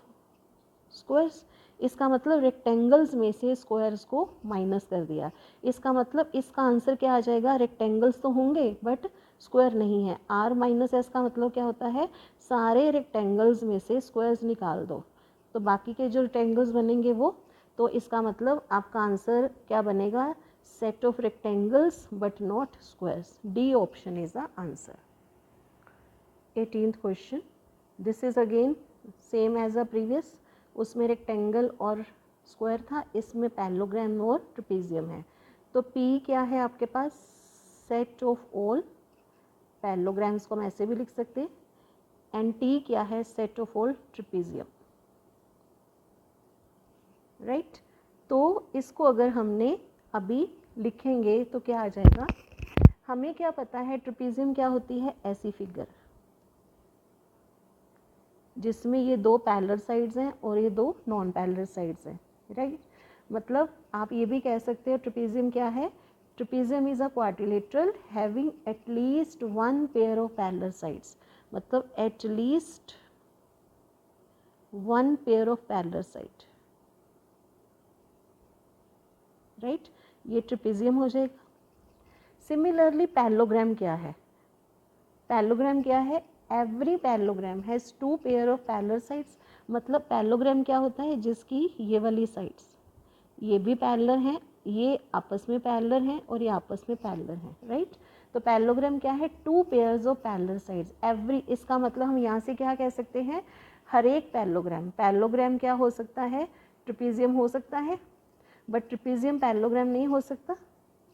squares। इसका मतलब rectangles में से स्क्वायर्स को माइनस कर दिया, इसका मतलब इसका आंसर क्या आ जाएगा, रेक्टेंगल्स तो होंगे बट स्क्वायर नहीं है। R माइनस एस का मतलब क्या होता है, सारे रेक्टेंगल्स में से स्क्वायर्स निकाल दो तो बाकी के जो रेक्टेंगल्स बनेंगे वो, तो इसका मतलब आपका आंसर क्या बनेगा, set of rectangles but not squares, D option is the answer। 18th question, this is again same as the previous, उसमें रेक्टेंगल और स्क्वायर था, इसमें पैरेललोग्राम और ट्रेपेजियम है। तो P क्या है आपके पास, सेट ऑफ ऑल पैरेललोग्राम्स को हम ऐसे भी लिख सकते हैं, एंड T क्या है, set of all trapezium, right. तो इसको अगर हमने अभी लिखेंगे तो क्या आ जाएगा, हमें क्या पता है ट्रेपेजियम क्या होती है, ऐसी फिगर जिसमें ये दो पैरेलल साइड्स हैं और ये दो नॉन पैरेलल साइड्स हैं, राइट। मतलब आप ये भी कह सकते हो ट्रेपेजियम क्या है, trapezium is a quadrilateral having at least one pair of parallel sides, मतलब at least one pair of parallel side, right, ये ट्रेपेजियम हो जाएगा। सिमिलरली पैरेललोग्राम क्या है? पैरेललोग्राम क्या है? Every parallelogram has two pair of parallel sides, मतलब पैरेललोग्राम क्या होता है? जिसकी ये वाली साइड्स ये भी पैरेलल हैं, ये आपस में पैरेलल हैं और ये आपस में पैरेलल हैं, राइट। तो पैरेललोग्राम क्या है? Two pairs of parallel sides every, इसका मतलब हम यहाँ से क्या कह सकते हैं? हर एक पैरेललोग्राम। पैरेललोग्राम क्या हो सकता है? ट्रेपेजियम हो सकता है, बट ट्रेपेजियम पैरेललोग्राम नहीं हो सकता,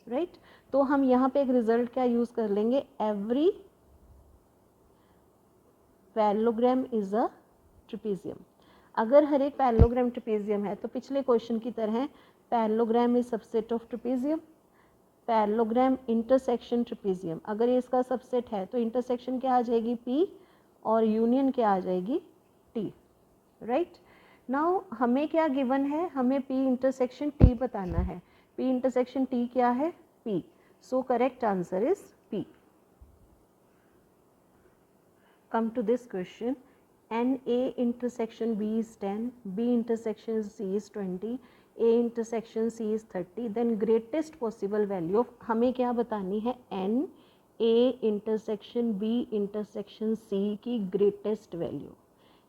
राइट। तो हम यहाँ पे एक रिजल्ट क्या यूज़ कर लेंगे? Every parallelogram is a trapezium. अगर हर एक पैरेललोग्राम ट्रेपेजियम है तो पिछले क्वेश्चन की तरह parallelogram is subset of trapezium, parallelogram intersection trapezium. अगर ये इसका सबसेट है तो इंटरसेक्शन क्या आ जाएगी? P, और यूनियन क्या आ जाएगी? T, right. नाउ हमें क्या गिवन है? हमें P इंटरसेक्शन T बताना है। P इंटरसेक्शन T क्या है? P। So correct answer is P। Come to this question, NA intersection B is 10, B intersection C is 20, A intersection C is 30, then greatest possible value of, हमें क्या बतानी है? N A intersection B intersection C की greatest value,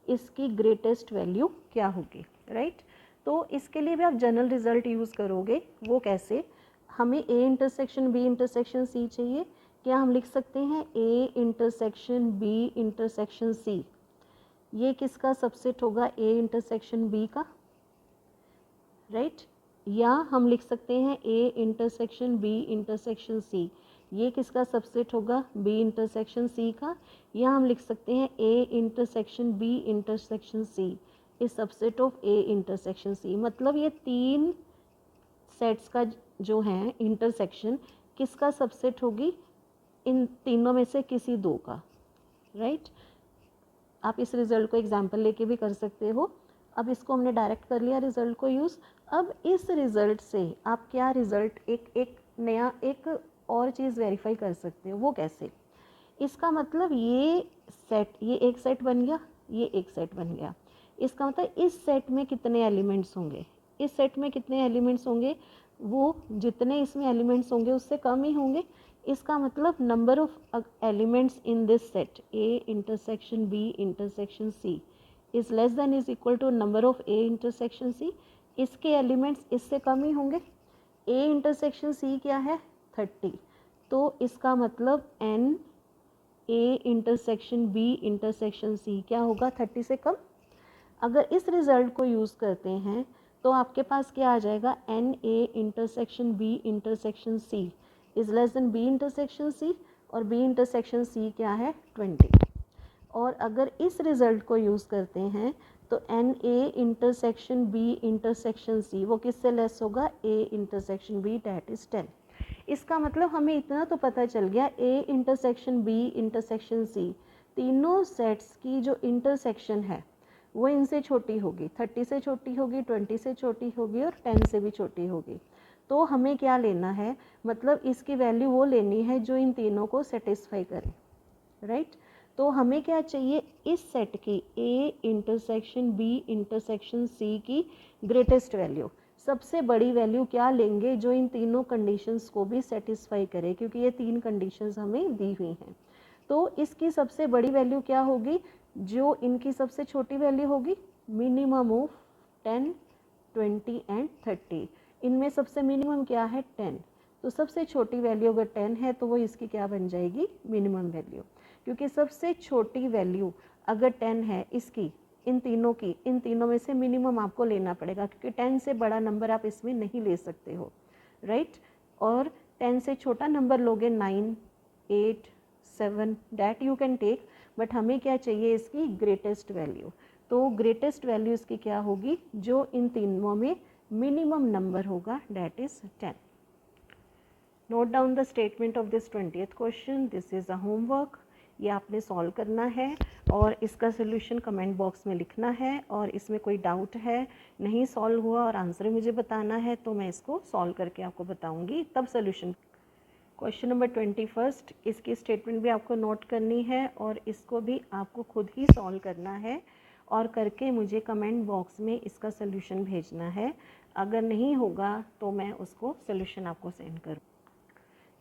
इसकी greatest value क्या होगी, right? तो इसके लिए भी आप जनरल रिजल्ट यूज़ करोगे। वो कैसे? हमें A intersection B intersection C चाहिए, क्या हम लिख सकते हैं A intersection B intersection C, ये किसका सबसेट होगा? A इंटरसेक्शन B का, राइट। या हम लिख सकते हैं A intersection B intersection C, ये किसका सबसेट होगा? B इंटरसेक्शन C का। या हम लिख सकते हैं A intersection B intersection C is subset of A intersection C। मतलब ये तीन सेट्स का जो है इंटरसेक्शन किसका सबसेट होगी? इन तीनों में से किसी दो का, राइट। आप इस रिज़ल्ट को एग्जाम्पल लेके भी कर सकते हो। अब इसको हमने डायरेक्ट कर लिया रिज़ल्ट को यूज़। अब इस रिज़ल्ट से आप क्या रिज़ल्ट एक नया एक और चीज़ वेरीफाई कर सकते हो। वो कैसे? इसका मतलब ये सेट, ये एक सेट बन गया, ये एक सेट बन गया। इसका मतलब इस सेट में कितने एलिमेंट्स होंगे? इस सेट में कितने एलिमेंट्स होंगे? वो जितने इसमें एलिमेंट्स होंगे उससे कम ही होंगे। इसका मतलब number of elements in this set A intersection B intersection C is less than is equal to number of A intersection C। इसके एलिमेंट्स इससे कम ही होंगे। A इंटरसेक्शन C क्या है? 30। तो इसका मतलब N A intersection B intersection C क्या होगा? 30 से कम। अगर इस रिज़ल्ट को यूज़ करते हैं तो आपके पास क्या आ जाएगा? N A intersection B intersection C is less then B intersection C, और B इंटरसेक्शन C क्या है? 20। और अगर इस रिज़ल्ट को यूज़ करते हैं तो N A intersection B intersection C वो किससे लेस होगा? A intersection B, that is 10। इसका मतलब हमें इतना तो पता चल गया A intersection B intersection C तीनों सेट्स की जो इंटरसेक्शन है वो इनसे छोटी होगी, 30 से छोटी होगी, 20 से छोटी होगी और 10 से भी छोटी होगी। तो हमें क्या लेना है? मतलब इसकी वैल्यू वो लेनी है जो इन तीनों को सेटिस्फाई करे, राइट। तो हमें क्या चाहिए? इस सेट की A intersection B intersection C की ग्रेटेस्ट वैल्यू, सबसे बड़ी वैल्यू क्या लेंगे जो इन तीनों कंडीशंस को भी सेटिस्फाई करे, क्योंकि ये तीन कंडीशंस हमें दी हुई हैं। तो इसकी सबसे बड़ी वैल्यू क्या होगी? जो इनकी सबसे छोटी वैल्यू होगी, मिनिमम ऑफ 10, 20 एंड 30। इनमें सबसे मिनिमम क्या है? 10। तो सबसे छोटी वैल्यू अगर 10 है तो वो इसकी क्या बन जाएगी? Minimum value. क्योंकि सबसे छोटी वैल्यू अगर 10 है इसकी, इन तीनों की, इन तीनों में से मिनिमम आपको लेना पड़ेगा, क्योंकि 10 से बड़ा नंबर आप इसमें नहीं ले सकते हो, राइट। और 10 से छोटा नंबर लोगे 9, 8, 7, that you can take, but हमें क्या चाहिए? इसकी ग्रेटेस्ट वैल्यू। तो ग्रेटेस्ट वैल्यू इसकी क्या होगी? जो इन तीनों में मिनिमम नंबर होगा, that is 10। Note down the statement of this 20th question, this is a homework. ये आपने सॉल्व करना है और इसका सोल्यूशन कमेंट बॉक्स में लिखना है, और इसमें कोई डाउट है, नहीं सॉल्व हुआ और आंसर मुझे बताना है, तो मैं इसको सॉल्व करके आपको बताऊंगी तब सोल्यूशन। क्वेश्चन नंबर 21, इसकी स्टेटमेंट भी आपको नोट करनी है और इसको भी आपको खुद ही सॉल्व करना है और करके मुझे कमेंट बॉक्स में इसका सोल्यूशन भेजना है। अगर नहीं होगा तो मैं उसको सोल्यूशन आपको सेंड करूँ।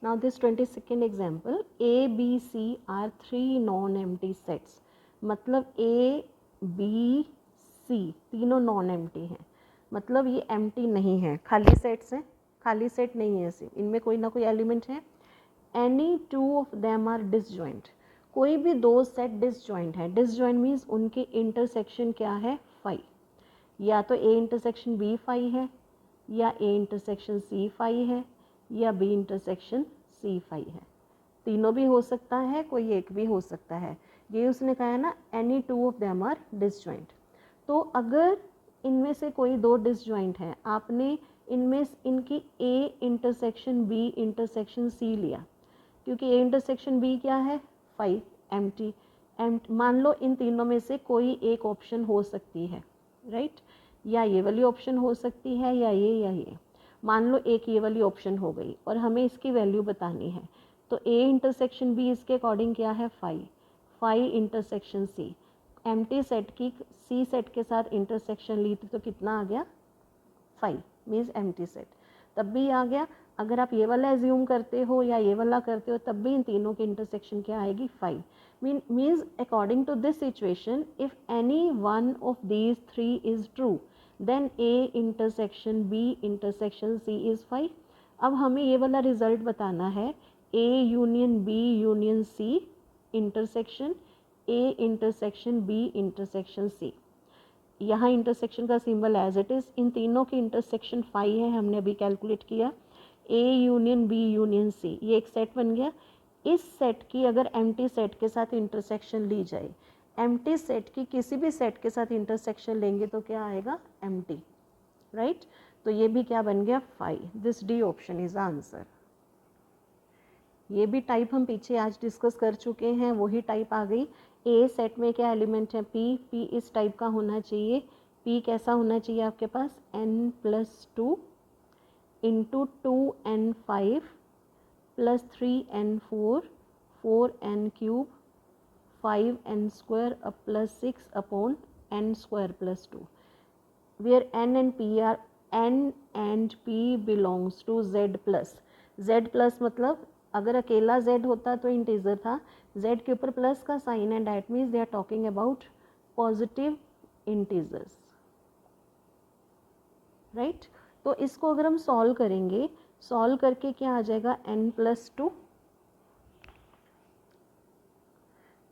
Now this 22nd example, A, B, C are 3 non-empty sets. मतलब A, B, C तीनों नॉन एम्प्टी हैं, मतलब ये एम्प्टी नहीं है, खाली सेट्स हैं, खाली सेट नहीं है, सिर्फ इनमें कोई ना कोई एलिमेंट है। Any two of them are disjoint, कोई भी दो सेट डिसजॉइंट है। डिसजॉइंट मीन्स उनके इंटरसेक्शन क्या है, फाई, या तो A इंटरसेक्शन B फाई है, या A इंटरसेक्शन C फाई है, या B इंटरसेक्शन C फाई है। तीनों भी हो सकता है, कोई एक भी हो सकता है। ये उसने कहा है ना, any two of them are disjoint. तो अगर इनमें से कोई दो डिसजॉइंट है, आपने इनमें इनकी A intersection B intersection C लिया, क्योंकि A इंटरसेक्शन B क्या है, फाई, एम्प्टी। मान लो इन तीनों में से कोई एक ऑप्शन हो सकती है, राइट, या ये वाली ऑप्शन हो सकती है, या ये। मान लो एक ये वाली ऑप्शन हो गई और हमें इसकी वैल्यू बतानी है, तो A इंटरसेक्शन B इसके अकॉर्डिंग क्या है, phi intersection C। Empty set की C सेट के साथ इंटरसेक्शन ली थी तो कितना आ गया, फाई, मीन्स एम्प्टी सेट, तब भी आ गया। अगर आप ये वाला एज्यूम करते हो या ये वाला करते हो तब भी इन तीनों की इंटरसेक्शन क्या आएगी, phi. Means according to this situation, if any one of these three is true, then A intersection B intersection C is phi. अब हमें ये वाला रिजल्ट बताना है, A union B union C intersection A intersection B intersection C। यहाँ intersection का symbol as it is, इन तीनों की इंटरसेक्शन फाई है, हमने अभी कैलकुलेट किया। A union B union C, ये एक सेट बन गया। इस सेट की अगर एम्प्टी सेट के साथ इंटरसेक्शन ली जाए, एम्प्टी सेट की किसी भी सेट के साथ इंटरसेक्शन लेंगे तो क्या आएगा, एम्प्टी, राइट। तो ये भी क्या बन गया, phi. This D option is answer. ये भी टाइप हम पीछे आज डिस्कस कर चुके हैं, वही टाइप आ गई। ए सेट में क्या एलिमेंट है, पी इस टाइप का होना चाहिए। पी कैसा होना चाहिए आपके पास, n+2 into 2n5 plus 3n4 4n³ 5n² plus 6 upon n² + 2, where n and p belongs to z+। मतलब अगर अकेला z होता तो इंटीजर था, z के ऊपर प्लस का साइन है, that means they are talking about positive integers, right. तो इसको अगर हम सॉल्व करेंगे, सॉल्व करके क्या आ जाएगा, n+2,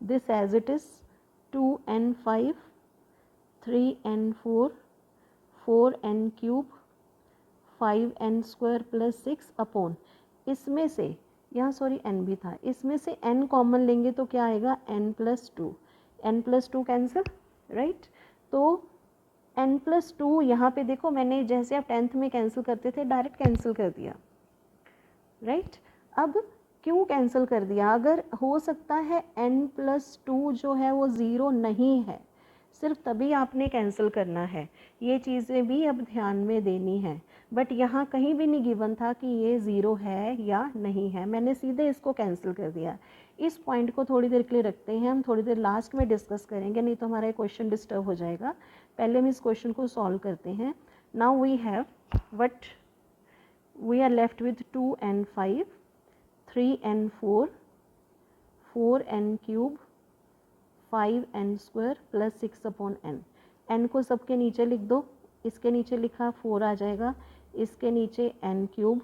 this as it is 2n5 3n4 4n³ 5n² + 6 upon, इसमें से यहाँ सॉरी n भी था, इसमें से n कॉमन लेंगे तो क्या आएगा, n+2 कैंसिल, राइट। तो n+2 यहाँ पे देखो, मैंने जैसे आप 10th में कैंसिल करते थे डायरेक्ट कैंसिल कर दिया, राइट। अब क्यों कैंसिल कर दिया, अगर हो सकता है n+2 जो है वो ज़ीरो नहीं है, सिर्फ तभी आपने कैंसिल करना है। ये चीज़ें भी अब ध्यान में देनी है, बट यहाँ कहीं भी नहीं गिवन था कि ये ज़ीरो है या नहीं है, मैंने सीधे इसको कैंसिल कर दिया। इस पॉइंट को थोड़ी देर के लिए रखते हैं, हम थोड़ी देर लास्ट में डिस्कस करेंगे, नहीं तो हमारा क्वेश्चन डिस्टर्ब हो जाएगा। पहले हम इस क्वेश्चन को सॉल्व करते हैं। Now we have what we are left with 2n5 3n4 4n³ 5n² + 6 upon n को सबके नीचे लिख दो, इसके नीचे लिखा 4 आ जाएगा, इसके नीचे n³,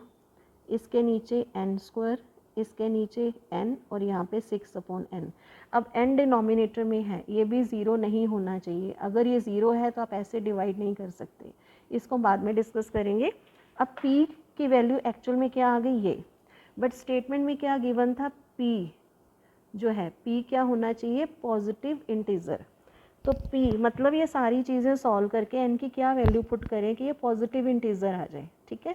इसके नीचे n², इसके नीचे n और यहाँ पे 6 अपॉन n। अब n डिनोमिनेटर में है, ये भी ज़ीरो नहीं होना चाहिए, अगर ये ज़ीरो है तो आप ऐसे डिवाइड नहीं कर सकते, इसको बाद में डिस्कस करेंगे। अब p की वैल्यू एक्चुअल में क्या आ गई, ये, बट स्टेटमेंट में क्या गिवन था, p जो है, p क्या होना चाहिए, पॉजिटिव इंटीजर। तो p मतलब ये सारी चीज़ें सॉल्व करके n की क्या वैल्यू पुट करें कि ये पॉजिटिव इंटीजर आ जाए, ठीक है।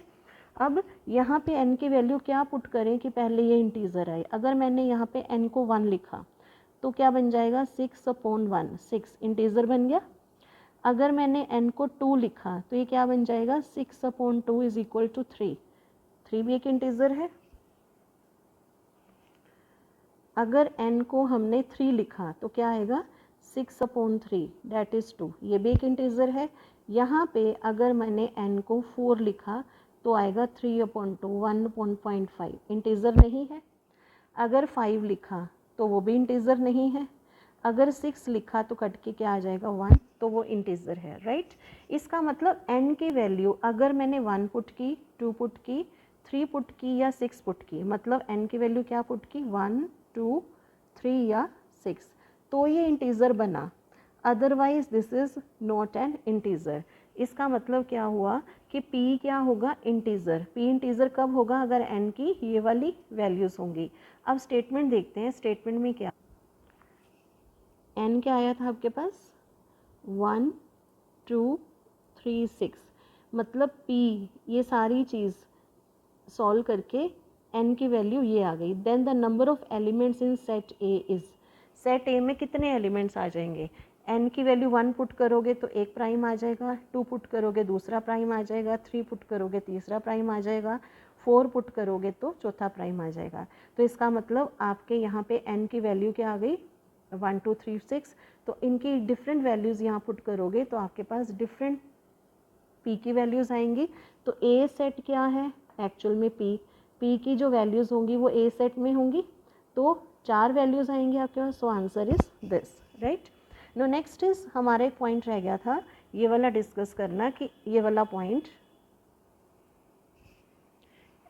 अब यहाँ पे n की वैल्यू क्या पुट करें कि पहले ये इंटीजर आए। अगर मैंने यहाँ पे n को 1 लिखा तो क्या बन जाएगा 6/1, 6 इंटीजर बन गया। अगर मैंने n को 2 लिखा तो ये क्या बन जाएगा 6/2 इज इक्वल टू 3, 3 भी एक इंटीजर है। अगर n को हमने 3 लिखा तो क्या आएगा 6/3 दैट इज़ 2, ये भी एक इंटीजर है। यहाँ पे अगर मैंने n को 4 लिखा तो आएगा 3/2, 1.5, इंटीजर नहीं है। अगर 5 लिखा तो वो भी इंटीजर नहीं है। अगर 6 लिखा तो कट के क्या आ जाएगा 1, तो वो इंटीजर है, राइट। इसका मतलब n की वैल्यू अगर मैंने 1 पुट की, 2 पुट की, 3 पुट की या 6 पुट की, मतलब n की वैल्यू क्या पुट की 1, 2, 3 या 6, तो ये इंटीजर बना। Otherwise this is not an integer. इसका मतलब क्या हुआ कि p क्या होगा इंटीजर। p इंटीजर कब होगा अगर n की ये वाली वैल्यूज़ होंगी। अब स्टेटमेंट देखते हैं, स्टेटमेंट में क्या n क्या आया था आपके पास 1, 2, 3, 6, मतलब p ये सारी चीज़ सॉल्व करके n की वैल्यू ये आ गई। Then the number of elements in set A is, set A में कितने एलिमेंट्स आ जाएंगे, n की वैल्यू 1 पुट करोगे तो एक प्राइम आ जाएगा, 2 पुट करोगे दूसरा प्राइम आ जाएगा, 3 पुट करोगे तीसरा प्राइम आ जाएगा, 4 पुट करोगे तो चौथा प्राइम आ जाएगा। तो इसका मतलब आपके यहाँ पे n की वैल्यू क्या आ गई 1, 2, 3, 6, तो इनकी डिफरेंट वैल्यूज़ यहाँ पुट करोगे तो आपके पास डिफरेंट p की वैल्यूज़ आएंगी। तो a सेट क्या है एक्चुअल में p की जो वैल्यूज़ होंगी वो a सेट में होंगी, तो 4 वैल्यूज़ आएंगी आपके पास। So answer is this, right. No next is हमारा एक पॉइंट रह गया था ये वाला डिस्कस करना कि ये वाला पॉइंट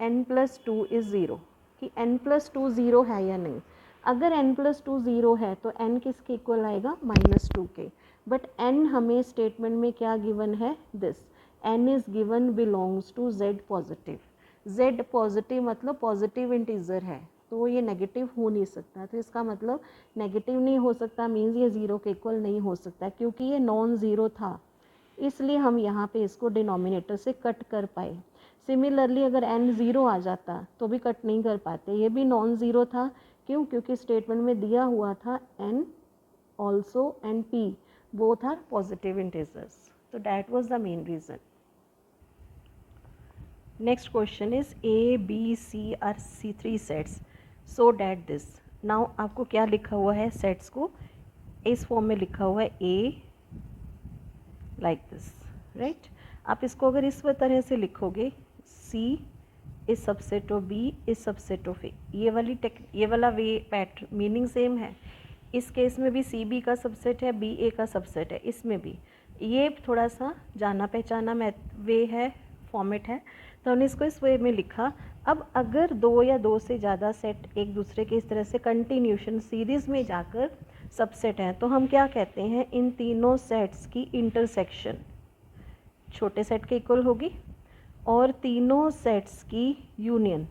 n+2 इज़ 0, कि n+2 0 है या नहीं। अगर n+2 0 है तो n किसके इक्वल आएगा -2 के। बट n हमें स्टेटमेंट में क्या गिवन है this, n is given belongs to z positive. z positive मतलब पॉजिटिव इंटीजर है, तो ये नेगेटिव हो नहीं सकता। तो इसका मतलब नेगेटिव नहीं हो सकता मीन्स ये 0 के इक्वल नहीं हो सकता, क्योंकि ये नॉन ज़ीरो था इसलिए हम यहाँ पे इसको डिनोमिनेटर से कट कर पाए। सिमिलरली अगर n 0 आ जाता तो भी कट नहीं कर पाते, ये भी नॉन ज़ीरो था। क्यों? क्योंकि स्टेटमेंट में दिया हुआ था n also and p both are positive integers, तो that was the main reason. Next question is a b c are C3 sets so that this. Now आपको क्या लिखा हुआ है, सेट्स को इस फॉर्म में लिखा हुआ है a लाइक दिस, राइट। आप इसको अगर इस तरह से लिखोगे C is subset of B is subset of A, ये वाला वे पैटर्न मीनिंग सेम है। इस केस में भी C B का सबसेट है, B A का सबसेट है, इसमें भी ये थोड़ा सा जाना पहचाना वे है, फॉर्मेट है, तो हमने इसको इस वे में लिखा। अब अगर 2 या 2 से ज़्यादा सेट एक दूसरे के इस तरह से कंटिन्यूशन सीरीज़ में जाकर सबसेट हैं तो हम क्या कहते हैं, इन तीनों सेट्स की इंटरसेक्शन छोटे सेट के इक्वल होगी और तीनों सेट्स की यूनियन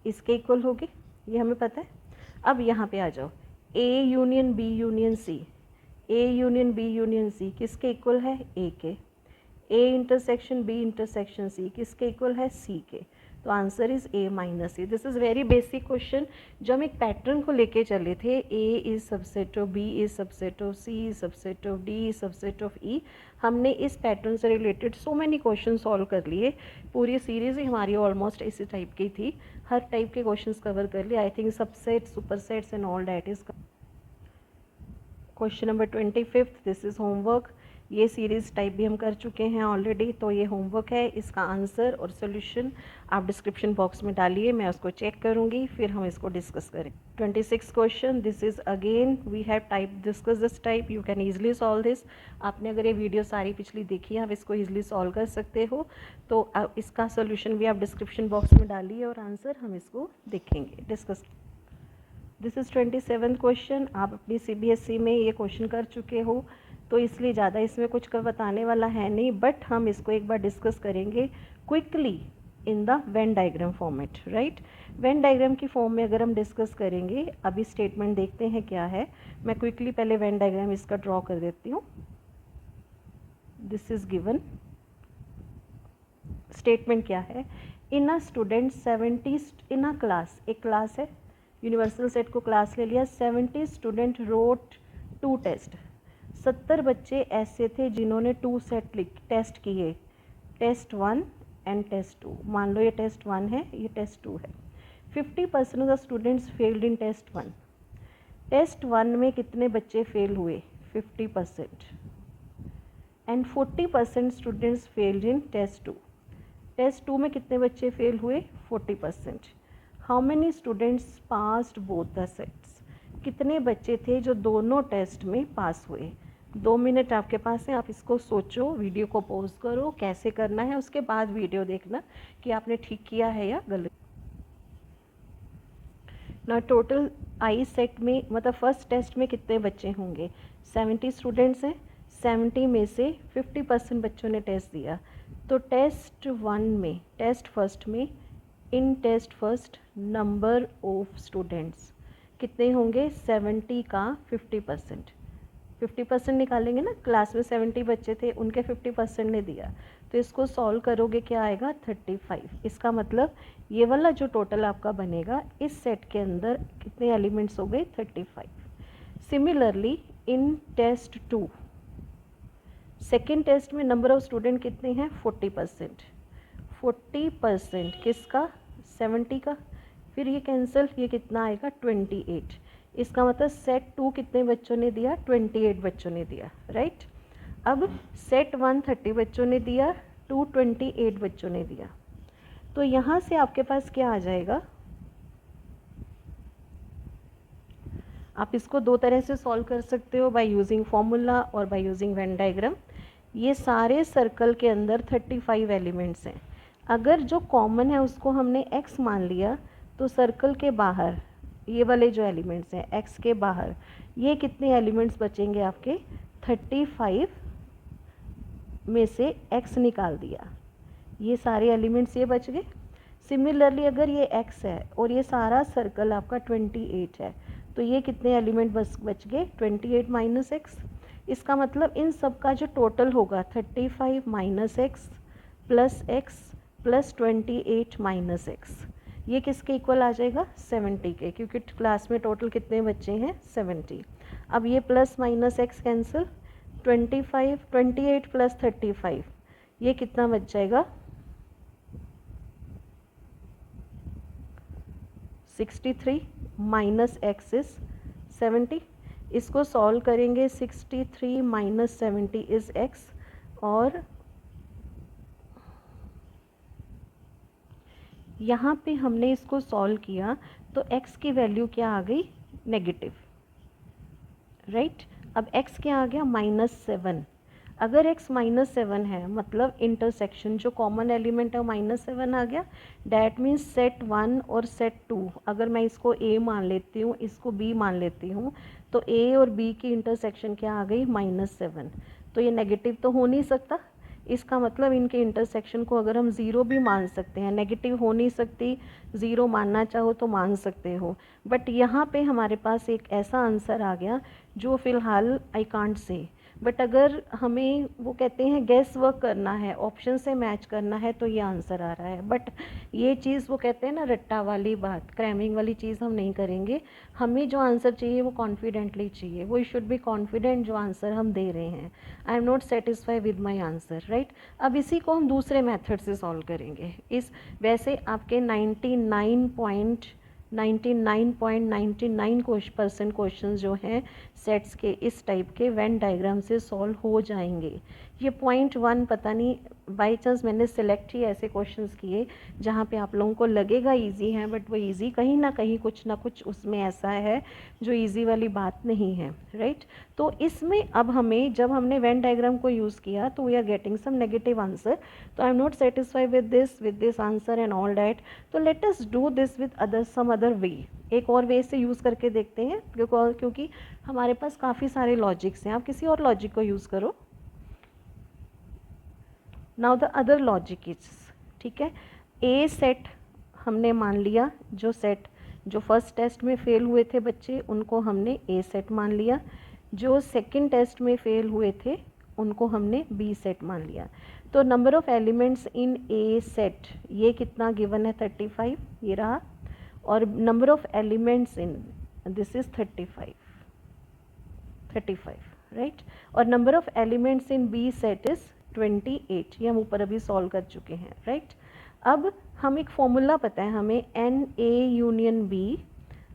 इसके इक्वल होगी, ये हमें पता है। अब यहाँ पे आ जाओ, A union B union C, A union B union C किसके इक्वल है, A के। A intersection B intersection C किसके इक्वल है, C के। तो answer is A minus C। This is very basic question जो हम एक पैटर्न को लेके चले थे, A is subset of B is subset of C is subset of D is subset of E। हमने इस पैटर्न से related so many question solve कर लिए, पूरी सीरीज़ ही हमारी ऑलमोस्ट इसी टाइप की थी, हर टाइप के क्वेश्चंस कवर कर लिए। I think subset supersets and all that is. Question number 25, this is homework. ये सीरीज़ टाइप भी हम कर चुके हैं ऑलरेडी, तो ये होमवर्क है। इसका आंसर और सोल्यूशन आप डिस्क्रिप्शन बॉक्स में डालिए, मैं उसको चेक करूँगी, फिर हम इसको डिस्कस करें। 26 question, this is again we have type discuss this type, you can easily solve this. आपने अगर ये वीडियो सारी पिछली देखी है, आप इसको ईजिली सॉल्व कर सकते हो। तो इसका सोल्यूशन भी आप डिस्क्रिप्शन बॉक्स में डालिए और आंसर हम इसको देखेंगे, डिस्कस। This is 27 question. आप अपनी CBSE में ये क्वेश्चन कर चुके हो, तो इसलिए ज़्यादा इसमें कुछ बताने वाला है नहीं, बट हम इसको एक बार डिस्कस करेंगे quickly in the Venn diagram format, right. Venn diagram की फॉर्म में अगर हम डिस्कस करेंगे, अभी स्टेटमेंट देखते हैं क्या है। मैं क्विकली पहले वेन डायग्राम इसका ड्रॉ कर देती हूँ। दिस इज़ गिवन, स्टेटमेंट क्या है, in a student 70 in a class, एक क्लास है यूनिवर्सल सेट को क्लास ले लिया। 70 स्टूडेंट रोट 2 टेस्ट, 70 बच्चे ऐसे थे जिन्होंने 2 सेट टेस्ट किए, टेस्ट 1 एंड टेस्ट 2। मान लो ये टेस्ट 1 है, ये टेस्ट 2 है। 50% of the students failed in test 1। Test 1 में कितने बच्चे फेल हुए? 50%। And 40% students failed in test 2। Test 2 में कितने बच्चे फेल हुए? 40%। How many students passed both the sets? कितने बच्चे थे जो दोनों टेस्ट में पास हुए? 2 मिनट आपके पास है, आप इसको सोचो, वीडियो को पॉज करो, कैसे करना है, उसके बाद वीडियो देखना कि आपने ठीक किया है या गलत। ना टोटल आई सेट में मतलब फर्स्ट टेस्ट में कितने बच्चे होंगे? 70 स्टूडेंट्स हैं, 70 में से 50% बच्चों ने टेस्ट दिया। तो टेस्ट 1 में, टेस्ट फर्स्ट में, in test first number of students कितने होंगे? 70 का 50%। 50% निकालेंगे ना, क्लास में 70 बच्चे थे, उनके 50% ने दिया, तो इसको सॉल्व करोगे क्या आएगा? 35। इसका मतलब ये वाला जो टोटल आपका बनेगा, इस सेट के अंदर कितने एलिमेंट्स हो गए? 35। Similarly in test 2, second test में नंबर ऑफ स्टूडेंट कितने हैं? 40%। 40% किसका? 70 का। फिर ये कैंसिल, ये कितना आएगा? 28। इसका मतलब सेट 2 कितने बच्चों ने दिया? 28 बच्चों ने दिया, राइट। अब सेट 1 30 बच्चों ने दिया, 2 28 बच्चों ने दिया। तो यहाँ से आपके पास क्या आ जाएगा? आप इसको 2 तरह से सॉल्व कर सकते हो, बाय यूजिंग फॉर्मूला और बाय यूजिंग वेन डायग्राम। ये सारे सर्कल के अंदर 35 एलिमेंट्स हैं। अगर जो कॉमन है उसको हमने x मान लिया, तो सर्कल के बाहर ये वाले जो एलिमेंट्स हैं x के बाहर, ये कितने एलिमेंट्स बचेंगे आपके? 35 में से x निकाल दिया, ये सारे एलिमेंट्स ये बच गए। सिमिलरली अगर ये x है और ये सारा सर्कल आपका 28 है, तो ये कितने एलिमेंट बच गए? 28 माइनस x। इसका मतलब इन सब का जो टोटल होगा 35 minus x plus x plus 28 minus x, ये किसके इक्वल आ जाएगा? 70 के, क्योंकि क्लास में टोटल कितने बच्चे हैं? 70। अब ये plus minus x cancel, 28 plus 35, ये कितना बच जाएगा? 63 माइनस एक्स इज 70। इसको सॉल्व करेंगे, 63 माइनस 70 इज x, और यहाँ पे हमने इसको सॉल्व किया तो x की वैल्यू क्या आ गई? Negative, right. अब x क्या आ गया? -7। अगर x -7 है मतलब इंटरसेक्शन जो कॉमन एलिमेंट है -7 आ गया। डैट मीन्स सेट 1 और सेट 2, अगर मैं इसको a मान लेती हूँ, इसको b मान लेती हूँ, तो a और b की इंटरसेक्शन क्या आ गई? -7। तो ये नेगेटिव तो हो नहीं सकता, इसका मतलब इनके इंटरसेक्शन को अगर हम ज़ीरो भी मान सकते हैं, नेगेटिव हो नहीं सकती, ज़ीरो मानना चाहो तो मान सकते हो। बट यहाँ पे हमारे पास एक ऐसा आंसर आ गया जो फ़िलहाल आई कांट से, बट अगर हमें वो कहते हैं गैस वर्क करना है, ऑप्शन से मैच करना है, तो ये आंसर आ रहा है। बट ये चीज़ वो कहते हैं ना रट्टा वाली बात, क्रैमिंग वाली चीज़ हम नहीं करेंगे। हमें जो आंसर चाहिए वो कॉन्फिडेंटली चाहिए, वो शुड बी कॉन्फिडेंट जो आंसर हम दे रहे हैं। आई am not satisfy with my answer, right. अब इसी को हम दूसरे मेथड से सॉल्व करेंगे। इस वैसे आपके 99.99% क्वेश्चन जो हैं सेट्स के इस टाइप के वेन डायग्राम से सॉल्व हो जाएंगे। ये 0.1 पता नहीं बाई चांस मैंने सिलेक्ट ही ऐसे क्वेश्चंस किए जहाँ पे आप लोगों को लगेगा इजी है, बट वो इजी कहीं ना कहीं कुछ ना कुछ उसमें ऐसा है जो इजी वाली बात नहीं है, राइट। तो इसमें अब हमें जब हमने वेन डायग्राम को यूज़ किया तो we are getting some negative answer. तो I am not satisfy with this answer and all that. तो let us do this with some other way, एक और वे से यूज़ करके देखते हैं, क्योंकि हमारे पास काफ़ी सारे लॉजिक्स हैं। आप किसी और लॉजिक को यूज़ करो। Now the other logic is, ठीक है, ए सेट हमने मान लिया, जो फर्स्ट टेस्ट में फेल हुए थे बच्चे उनको हमने ए सेट मान लिया, जो सेकंड टेस्ट में फेल हुए थे उनको हमने बी सेट मान लिया। तो number of elements in a set ये कितना गिवन है? 35 ये रहा, और number of elements in this is 35 right, और number of elements in B set is 28, ये हम ऊपर अभी सॉल्व कर चुके हैं राइट। अब हम एक फॉर्मूला पता है हमें एन ए यूनियन बी,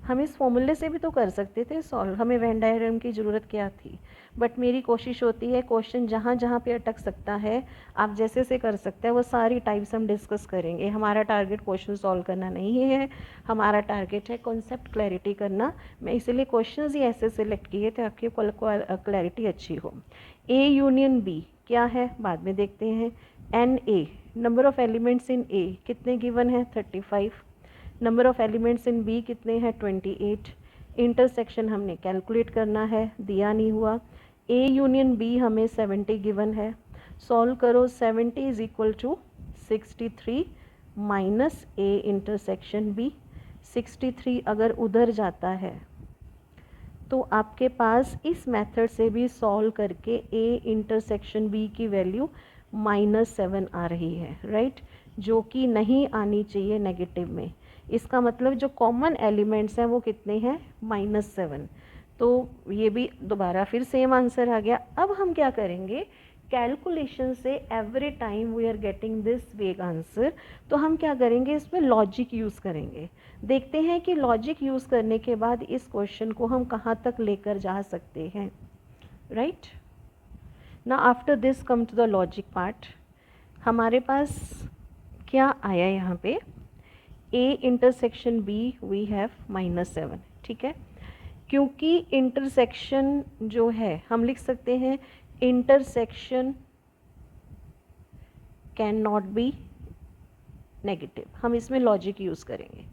हम इस फॉर्मूले से भी तो कर सकते थे सॉल्व, हमें वेन डायग्राम की ज़रूरत क्या थी। बट मेरी कोशिश होती है क्वेश्चन जहाँ जहाँ पे अटक सकता है आप जैसे से कर सकते हैं वो सारी टाइप्स हम डिस्कस करेंगे। हमारा टारगेट क्वेश्चन सॉल्व करना नहीं है, हमारा टारगेट है कॉन्सेप्ट क्लैरिटी करना। मैं इसीलिए क्वेश्चंस ही ऐसे सिलेक्ट किए ताकि क्लैरिटी अच्छी हो। ए यूनियन बी क्या है बाद में देखते हैं। N A number of elements in A कितने गिवन है 35, number of elements in B कितने हैं 28, इंटरसेक्शन हमने कैलकुलेट करना है, दिया नहीं हुआ। ए यूनियन बी हमें 70 गिवन है, सॉल्व करो 70 is equal to 63 minus A intersection B. 63 अगर उधर जाता है तो आपके पास इस मेथड से भी सॉल्व करके ए इंटरसेक्शन बी की वैल्यू -7 आ रही है राइट, जो कि नहीं आनी चाहिए नेगेटिव में। इसका मतलब जो कॉमन एलिमेंट्स हैं वो कितने हैं -7, तो ये भी दोबारा फिर सेम आंसर आ गया। अब हम क्या करेंगे कैलकुलेशन से every time we are getting this vague answer, तो हम क्या करेंगे इसमें लॉजिक यूज़ करेंगे। देखते हैं कि लॉजिक यूज़ करने के बाद इस क्वेश्चन को हम कहाँ तक लेकर जा सकते हैं राइट। ना after this come to the logic part. हमारे पास क्या आया यहाँ पे A intersection B we have -7, ठीक है। क्योंकि इंटरसेक्शन जो है हम लिख सकते हैं intersection can not be negative, हम इसमें लॉजिक यूज़ करेंगे,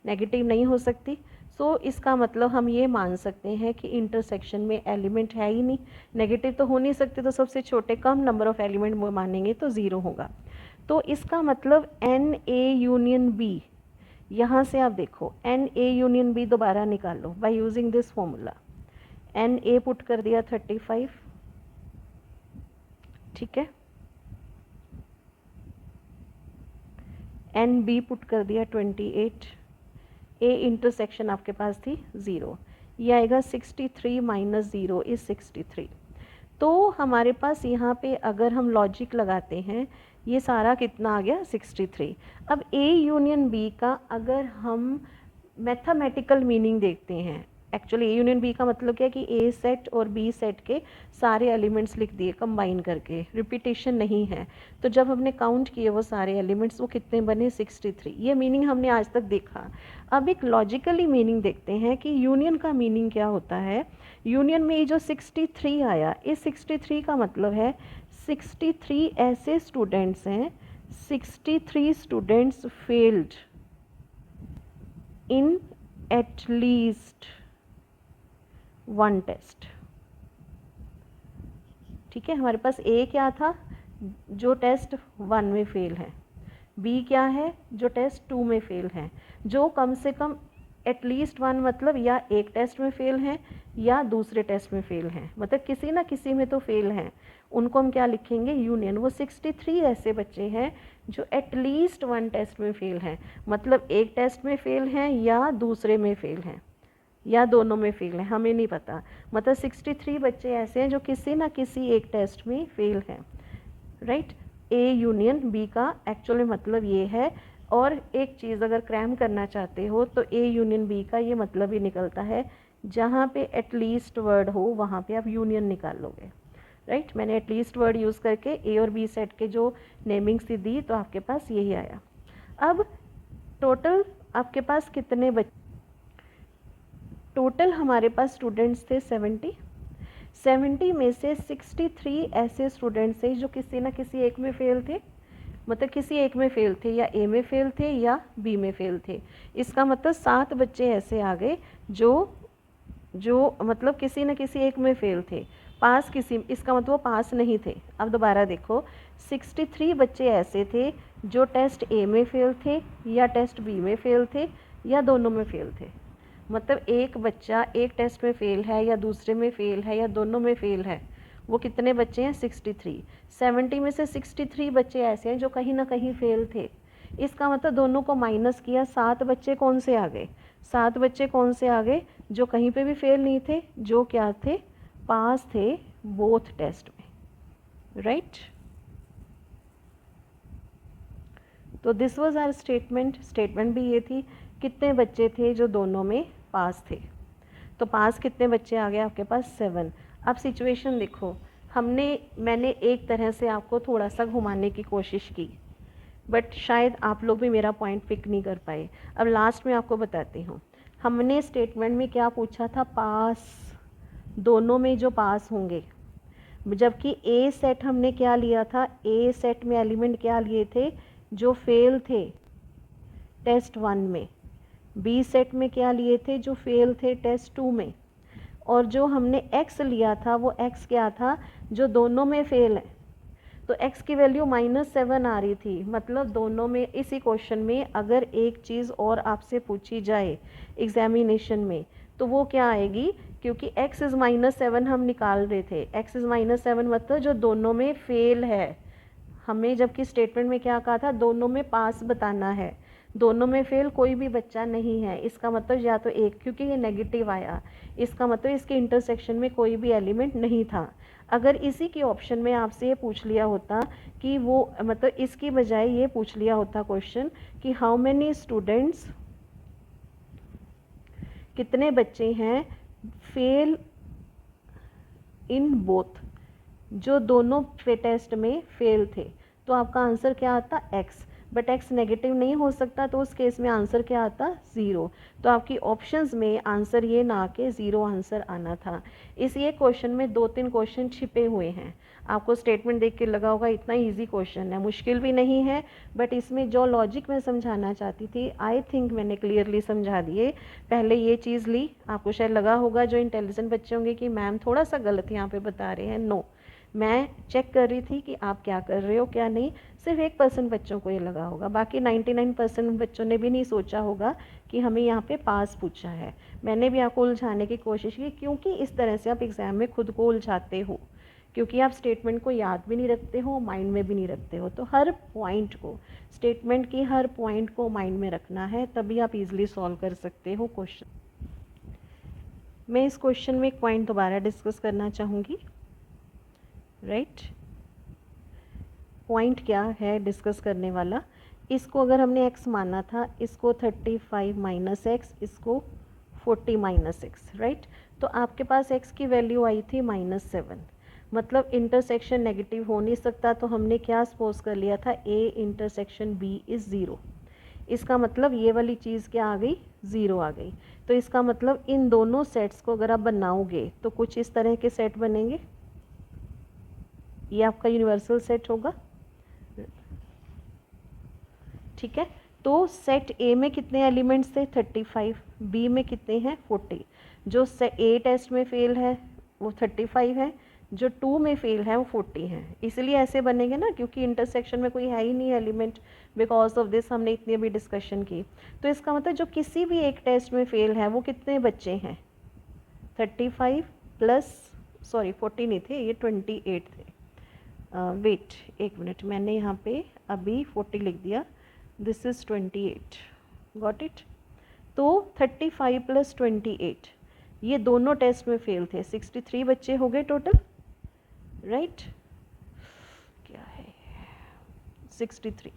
नेगेटिव नहीं हो सकती। सो इसका मतलब हम ये मान सकते हैं कि इंटरसेक्शन में एलिमेंट है ही नहीं, नेगेटिव तो हो नहीं सकते, तो सबसे छोटे कम नंबर ऑफ एलिमेंट मानेंगे तो 0 होगा। तो इसका मतलब एन ए यूनियन बी, यहाँ से आप देखो एन ए यूनियन बी दोबारा निकालो by using this formula. N A put कर दिया 35, ठीक है, एन बी पुट कर दिया 28, ए इंटरसेक्शन आपके पास थी 0, ये आएगा 63 माइनस 0 इज 63। तो हमारे पास यहाँ पे अगर हम लॉजिक लगाते हैं ये सारा कितना आ गया 63। अब ए यूनियन बी का अगर हम मैथमेटिकल मीनिंग देखते हैं, एक्चुअली ए यूनियन बी का मतलब क्या है कि ए सेट और बी सेट के सारे एलिमेंट्स लिख दिए कंबाइन करके, रिपीटेशन नहीं है। तो जब हमने काउंट किए वो सारे एलिमेंट्स वो कितने बने 63, ये मीनिंग हमने आज तक देखा। अब एक लॉजिकली मीनिंग देखते हैं कि यूनियन का मीनिंग क्या होता है। यूनियन में ये जो 63 आया, इस 63 का मतलब है 63 ऐसे स्टूडेंट्स हैं, 63 students failed in at least one test, ठीक है। हमारे पास ए क्या था जो टेस्ट 1 में फेल है, बी क्या है जो टेस्ट 2 में फेल है, जो कम से कम एटलीस्ट 1 मतलब या एक टेस्ट में फेल हैं या दूसरे टेस्ट में फेल हैं, मतलब किसी ना किसी में तो फेल हैं, उनको हम क्या लिखेंगे यूनियन। वो 63 ऐसे बच्चे हैं जो एटलीस्ट 1 टेस्ट में फेल हैं, मतलब एक टेस्ट में फेल हैं या दूसरे में फेल हैं या दोनों में फेल हैं, हमें नहीं पता। मतलब 63 बच्चे ऐसे हैं जो किसी ना किसी एक टेस्ट में फेल हैं राइट। ए यूनियन बी का एक्चुअली मतलब ये है। और एक चीज़ अगर क्रैम करना चाहते हो तो ए यूनियन बी का ये मतलब ही निकलता है जहाँ पे एटलीस्ट वर्ड हो वहाँ पे आप यूनियन निकाल लोगे राइट। मैंने एटलीस्ट वर्ड यूज़ करके ए और बी सेट के जो नेमिंग्स दी तो आपके पास यही आया। अब टोटल आपके पास कितने बच्चे, टोटल हमारे पास स्टूडेंट्स थे 70 में से 63 ऐसे स्टूडेंट्स थे जो किसी ना किसी एक में फेल थे, मतलब किसी एक में फेल थे, या ए में फेल थे या बी में फेल थे। इसका मतलब 7 बच्चे ऐसे आ गए जो मतलब किसी न किसी एक में फेल थे, पास किसी, इसका मतलब वो पास नहीं थे। अब दोबारा देखो 63 बच्चे ऐसे थे जो टेस्ट ए में फेल थे या टेस्ट बी में फेल थे या दोनों में फेल थे, मतलब एक बच्चा एक टेस्ट में फेल है या दूसरे में फेल है या दोनों में फेल है, वो कितने बच्चे हैं 63। 70 में से 63 बच्चे ऐसे हैं जो कहीं ना कहीं फेल थे, इसका मतलब दोनों को माइनस किया, 7 बच्चे कौन से आ गए, 7 बच्चे कौन से आ गए, जो कहीं पे भी फेल नहीं थे, जो क्या थे, पास थे बोथ टेस्ट में, राइट। तो दिस वाज आवर स्टेटमेंट भी ये थी, कितने बच्चे थे जो दोनों में पास थे। तो पास कितने बच्चे आ गए आपके पास, 7। अब सिचुएशन देखो, मैंने एक तरह से आपको थोड़ा सा घुमाने की कोशिश की, बट शायद आप लोग भी मेरा पॉइंट पिक नहीं कर पाए। अब लास्ट में आपको बताती हूँ, हमने स्टेटमेंट में क्या पूछा था, पास, दोनों में जो पास होंगे, जबकि ए सेट हमने क्या लिया था, ए सेट में एलिमेंट क्या लिए थे, जो फेल थे टेस्ट 1 में, बी सेट में क्या लिए थे, जो फेल थे टेस्ट 2 में, और जो हमने x लिया था वो x क्या था, जो दोनों में फेल है। तो x की वैल्यू -7 आ रही थी, मतलब दोनों में, इसी क्वेश्चन में अगर एक चीज़ और आपसे पूछी जाए एग्जामिनेशन में तो वो क्या आएगी, क्योंकि x इज़ -7 हम निकाल रहे थे, x इज़ -7 मतलब जो दोनों में फेल है, हमें जबकि स्टेटमेंट में क्या कहा था, दोनों में पास बताना है, दोनों में फेल कोई भी बच्चा नहीं है, इसका मतलब या तो एक, क्योंकि ये नेगेटिव आया, इसका मतलब इसके इंटरसेक्शन में कोई भी एलिमेंट नहीं था। अगर इसी के ऑप्शन में आपसे ये पूछ लिया होता कि वो, मतलब इसकी बजाय ये पूछ लिया होता क्वेश्चन कि हाउ मेनी स्टूडेंट्स, कितने बच्चे हैं फेल इन बोथ, जो दोनों टेस्ट में फेल थे, तो आपका आंसर क्या आता, x। बट x नेगेटिव नहीं हो सकता, तो उस केस में आंसर क्या आता, 0। तो आपकी ऑप्शंस में आंसर ये ना आके 0 आंसर आना था। इस ये क्वेश्चन में 2-3 क्वेश्चन छिपे हुए हैं, आपको स्टेटमेंट देख के लगा होगा इतना इजी क्वेश्चन है, मुश्किल भी नहीं है, बट इसमें जो लॉजिक मैं समझाना चाहती थी आई थिंक मैंने क्लियरली समझा दिए। पहले ये चीज़ ली, आपको शायद लगा होगा जो इंटेलिजेंट बच्चे होंगे कि मैम थोड़ा सा गलत यहाँ पे बता रहे हैं, नो, मैं चेक कर रही थी कि आप क्या कर रहे हो क्या नहीं। सिर्फ 1% बच्चों को ये लगा होगा, बाकी 99% बच्चों ने भी नहीं सोचा होगा कि हमें यहाँ पे पास पूछा है। मैंने भी आपको उलझाने की कोशिश की, क्योंकि इस तरह से आप एग्ज़ाम में खुद को उलझाते हो, क्योंकि आप स्टेटमेंट को याद भी नहीं रखते हो, माइंड में भी नहीं रखते हो। तो हर पॉइंट को, स्टेटमेंट की हर पॉइंट को माइंड में रखना है, तभी आप इजीली सॉल्व कर सकते हो क्वेश्चन। मैं इस क्वेश्चन में एक पॉइंट दोबारा डिस्कस करना चाहूँगी, राइट। पॉइंट क्या है डिस्कस करने वाला, इसको अगर हमने x माना था, इसको 35 माइनस एक्स, इसको 40 माइनस एक्स, राइट। तो आपके पास x की वैल्यू आई थी -7, मतलब इंटरसेक्शन नेगेटिव हो नहीं सकता, तो हमने क्या सपोज कर लिया था, a इंटरसेक्शन b इज़ 0। इसका मतलब ये वाली चीज़ क्या आ गई, 0 आ गई। तो इसका मतलब इन दोनों सेट्स को अगर आप बनाओगे तो कुछ इस तरह के सेट बनेंगे, ये आपका यूनिवर्सल सेट होगा, ठीक है। तो सेट ए में कितने एलिमेंट्स थे, 35, बी में कितने हैं, 40। जो ए टेस्ट में फेल है वो 35 है, जो 2 में फेल है वो 40 है। इसलिए ऐसे बनेंगे ना, क्योंकि इंटरसेक्शन में कोई है ही नहीं एलिमेंट, बिकॉज ऑफ दिस हमने इतनी अभी डिस्कशन की। तो इसका मतलब जो किसी भी एक टेस्ट में फेल है वो कितने बच्चे हैं, 35 प्लस, सॉरी 40 नहीं थे, ये 28 थे। वेट एक मिनट, मैंने यहाँ पे अभी 40 लिख दिया, दिस इज़ 28, गॉट इट। तो 35 प्लस 28, ये दोनों टेस्ट में फेल थे, 63 बच्चे हो गए टोटल, राइट। क्या है 63।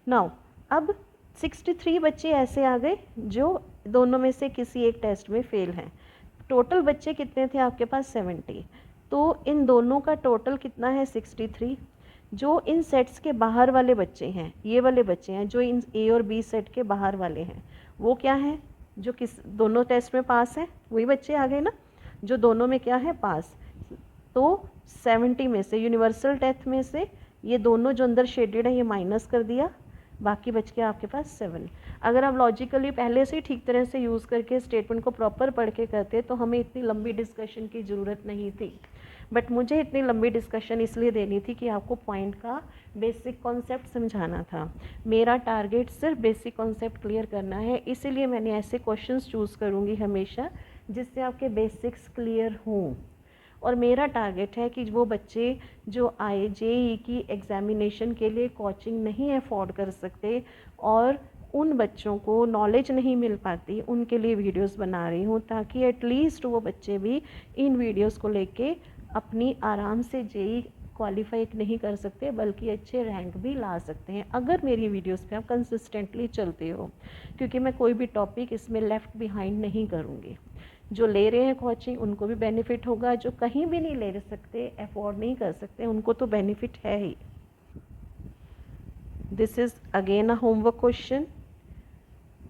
नाउ अब 63 बच्चे ऐसे आ गए जो दोनों में से किसी एक टेस्ट में फेल हैं। टोटल बच्चे कितने थे आपके पास, 70। तो इन दोनों का टोटल कितना है, 63। जो इन सेट्स के बाहर वाले बच्चे हैं, ये वाले बच्चे हैं जो इन ए और बी सेट के बाहर वाले हैं, वो क्या हैं, जो किस दोनों टेस्ट में पास हैं, वही बच्चे आ गए ना, जो दोनों में क्या है, पास। तो 70 में से, यूनिवर्सल टेस्ट में से, ये दोनों जो अंदर शेडेड है ये माइनस कर दिया, बाकी बच गया आपके पास 7। अगर आप लॉजिकली पहले से ठीक तरह से यूज़ करके स्टेटमेंट को प्रॉपर पढ़ के करते तो हमें इतनी लंबी डिस्कशन की ज़रूरत नहीं थी। बट मुझे इतनी लंबी डिस्कशन इसलिए देनी थी कि आपको पॉइंट का बेसिक कॉन्सेप्ट समझाना था। मेरा टारगेट सिर्फ बेसिक कॉन्सेप्ट क्लियर करना है, इसीलिए मैंने ऐसे क्वेश्चंस चूज़ करूँगी हमेशा जिससे आपके बेसिक्स क्लियर हों। और मेरा टारगेट है कि वो बच्चे जो जेईई की एग्ज़ामिनेशन के लिए कोचिंग नहीं अफोर्ड कर सकते और उन बच्चों को नॉलेज नहीं मिल पाती, उनके लिए वीडियोस बना रही हूँ ताकि एटलीस्ट वो बच्चे भी इन वीडियोस को लेके अपनी आराम से जेईई क्वालिफाई नहीं कर सकते बल्कि अच्छे रैंक भी ला सकते हैं अगर मेरी वीडियोस पे आप कंसिस्टेंटली चलते हो, क्योंकि मैं कोई भी टॉपिक इसमें लेफ़्ट बिहाइंड नहीं करूँगी। जो ले रहे हैं कोचिंग उनको भी बेनिफिट होगा, जो कहीं भी नहीं ले सकते, अफोर्ड नहीं कर सकते, उनको तो बेनिफिट है ही। This is again a homework question,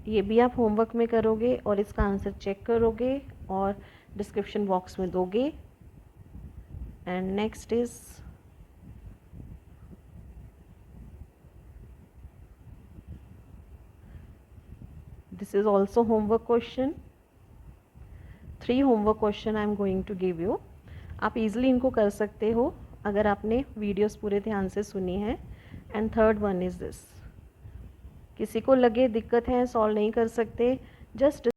ये भी आप होमवर्क में करोगे और इसका आंसर चेक करोगे और डिस्क्रिप्शन बॉक्स में दोगे। And next is this is also homework question, 3 homework question I am going to give you। आप easily इनको कर सकते हो अगर आपने वीडियोस पूरे ध्यान से सुनी है। And third one is this, किसी को लगे दिक्कत है सॉल्व नहीं कर सकते, जस्ट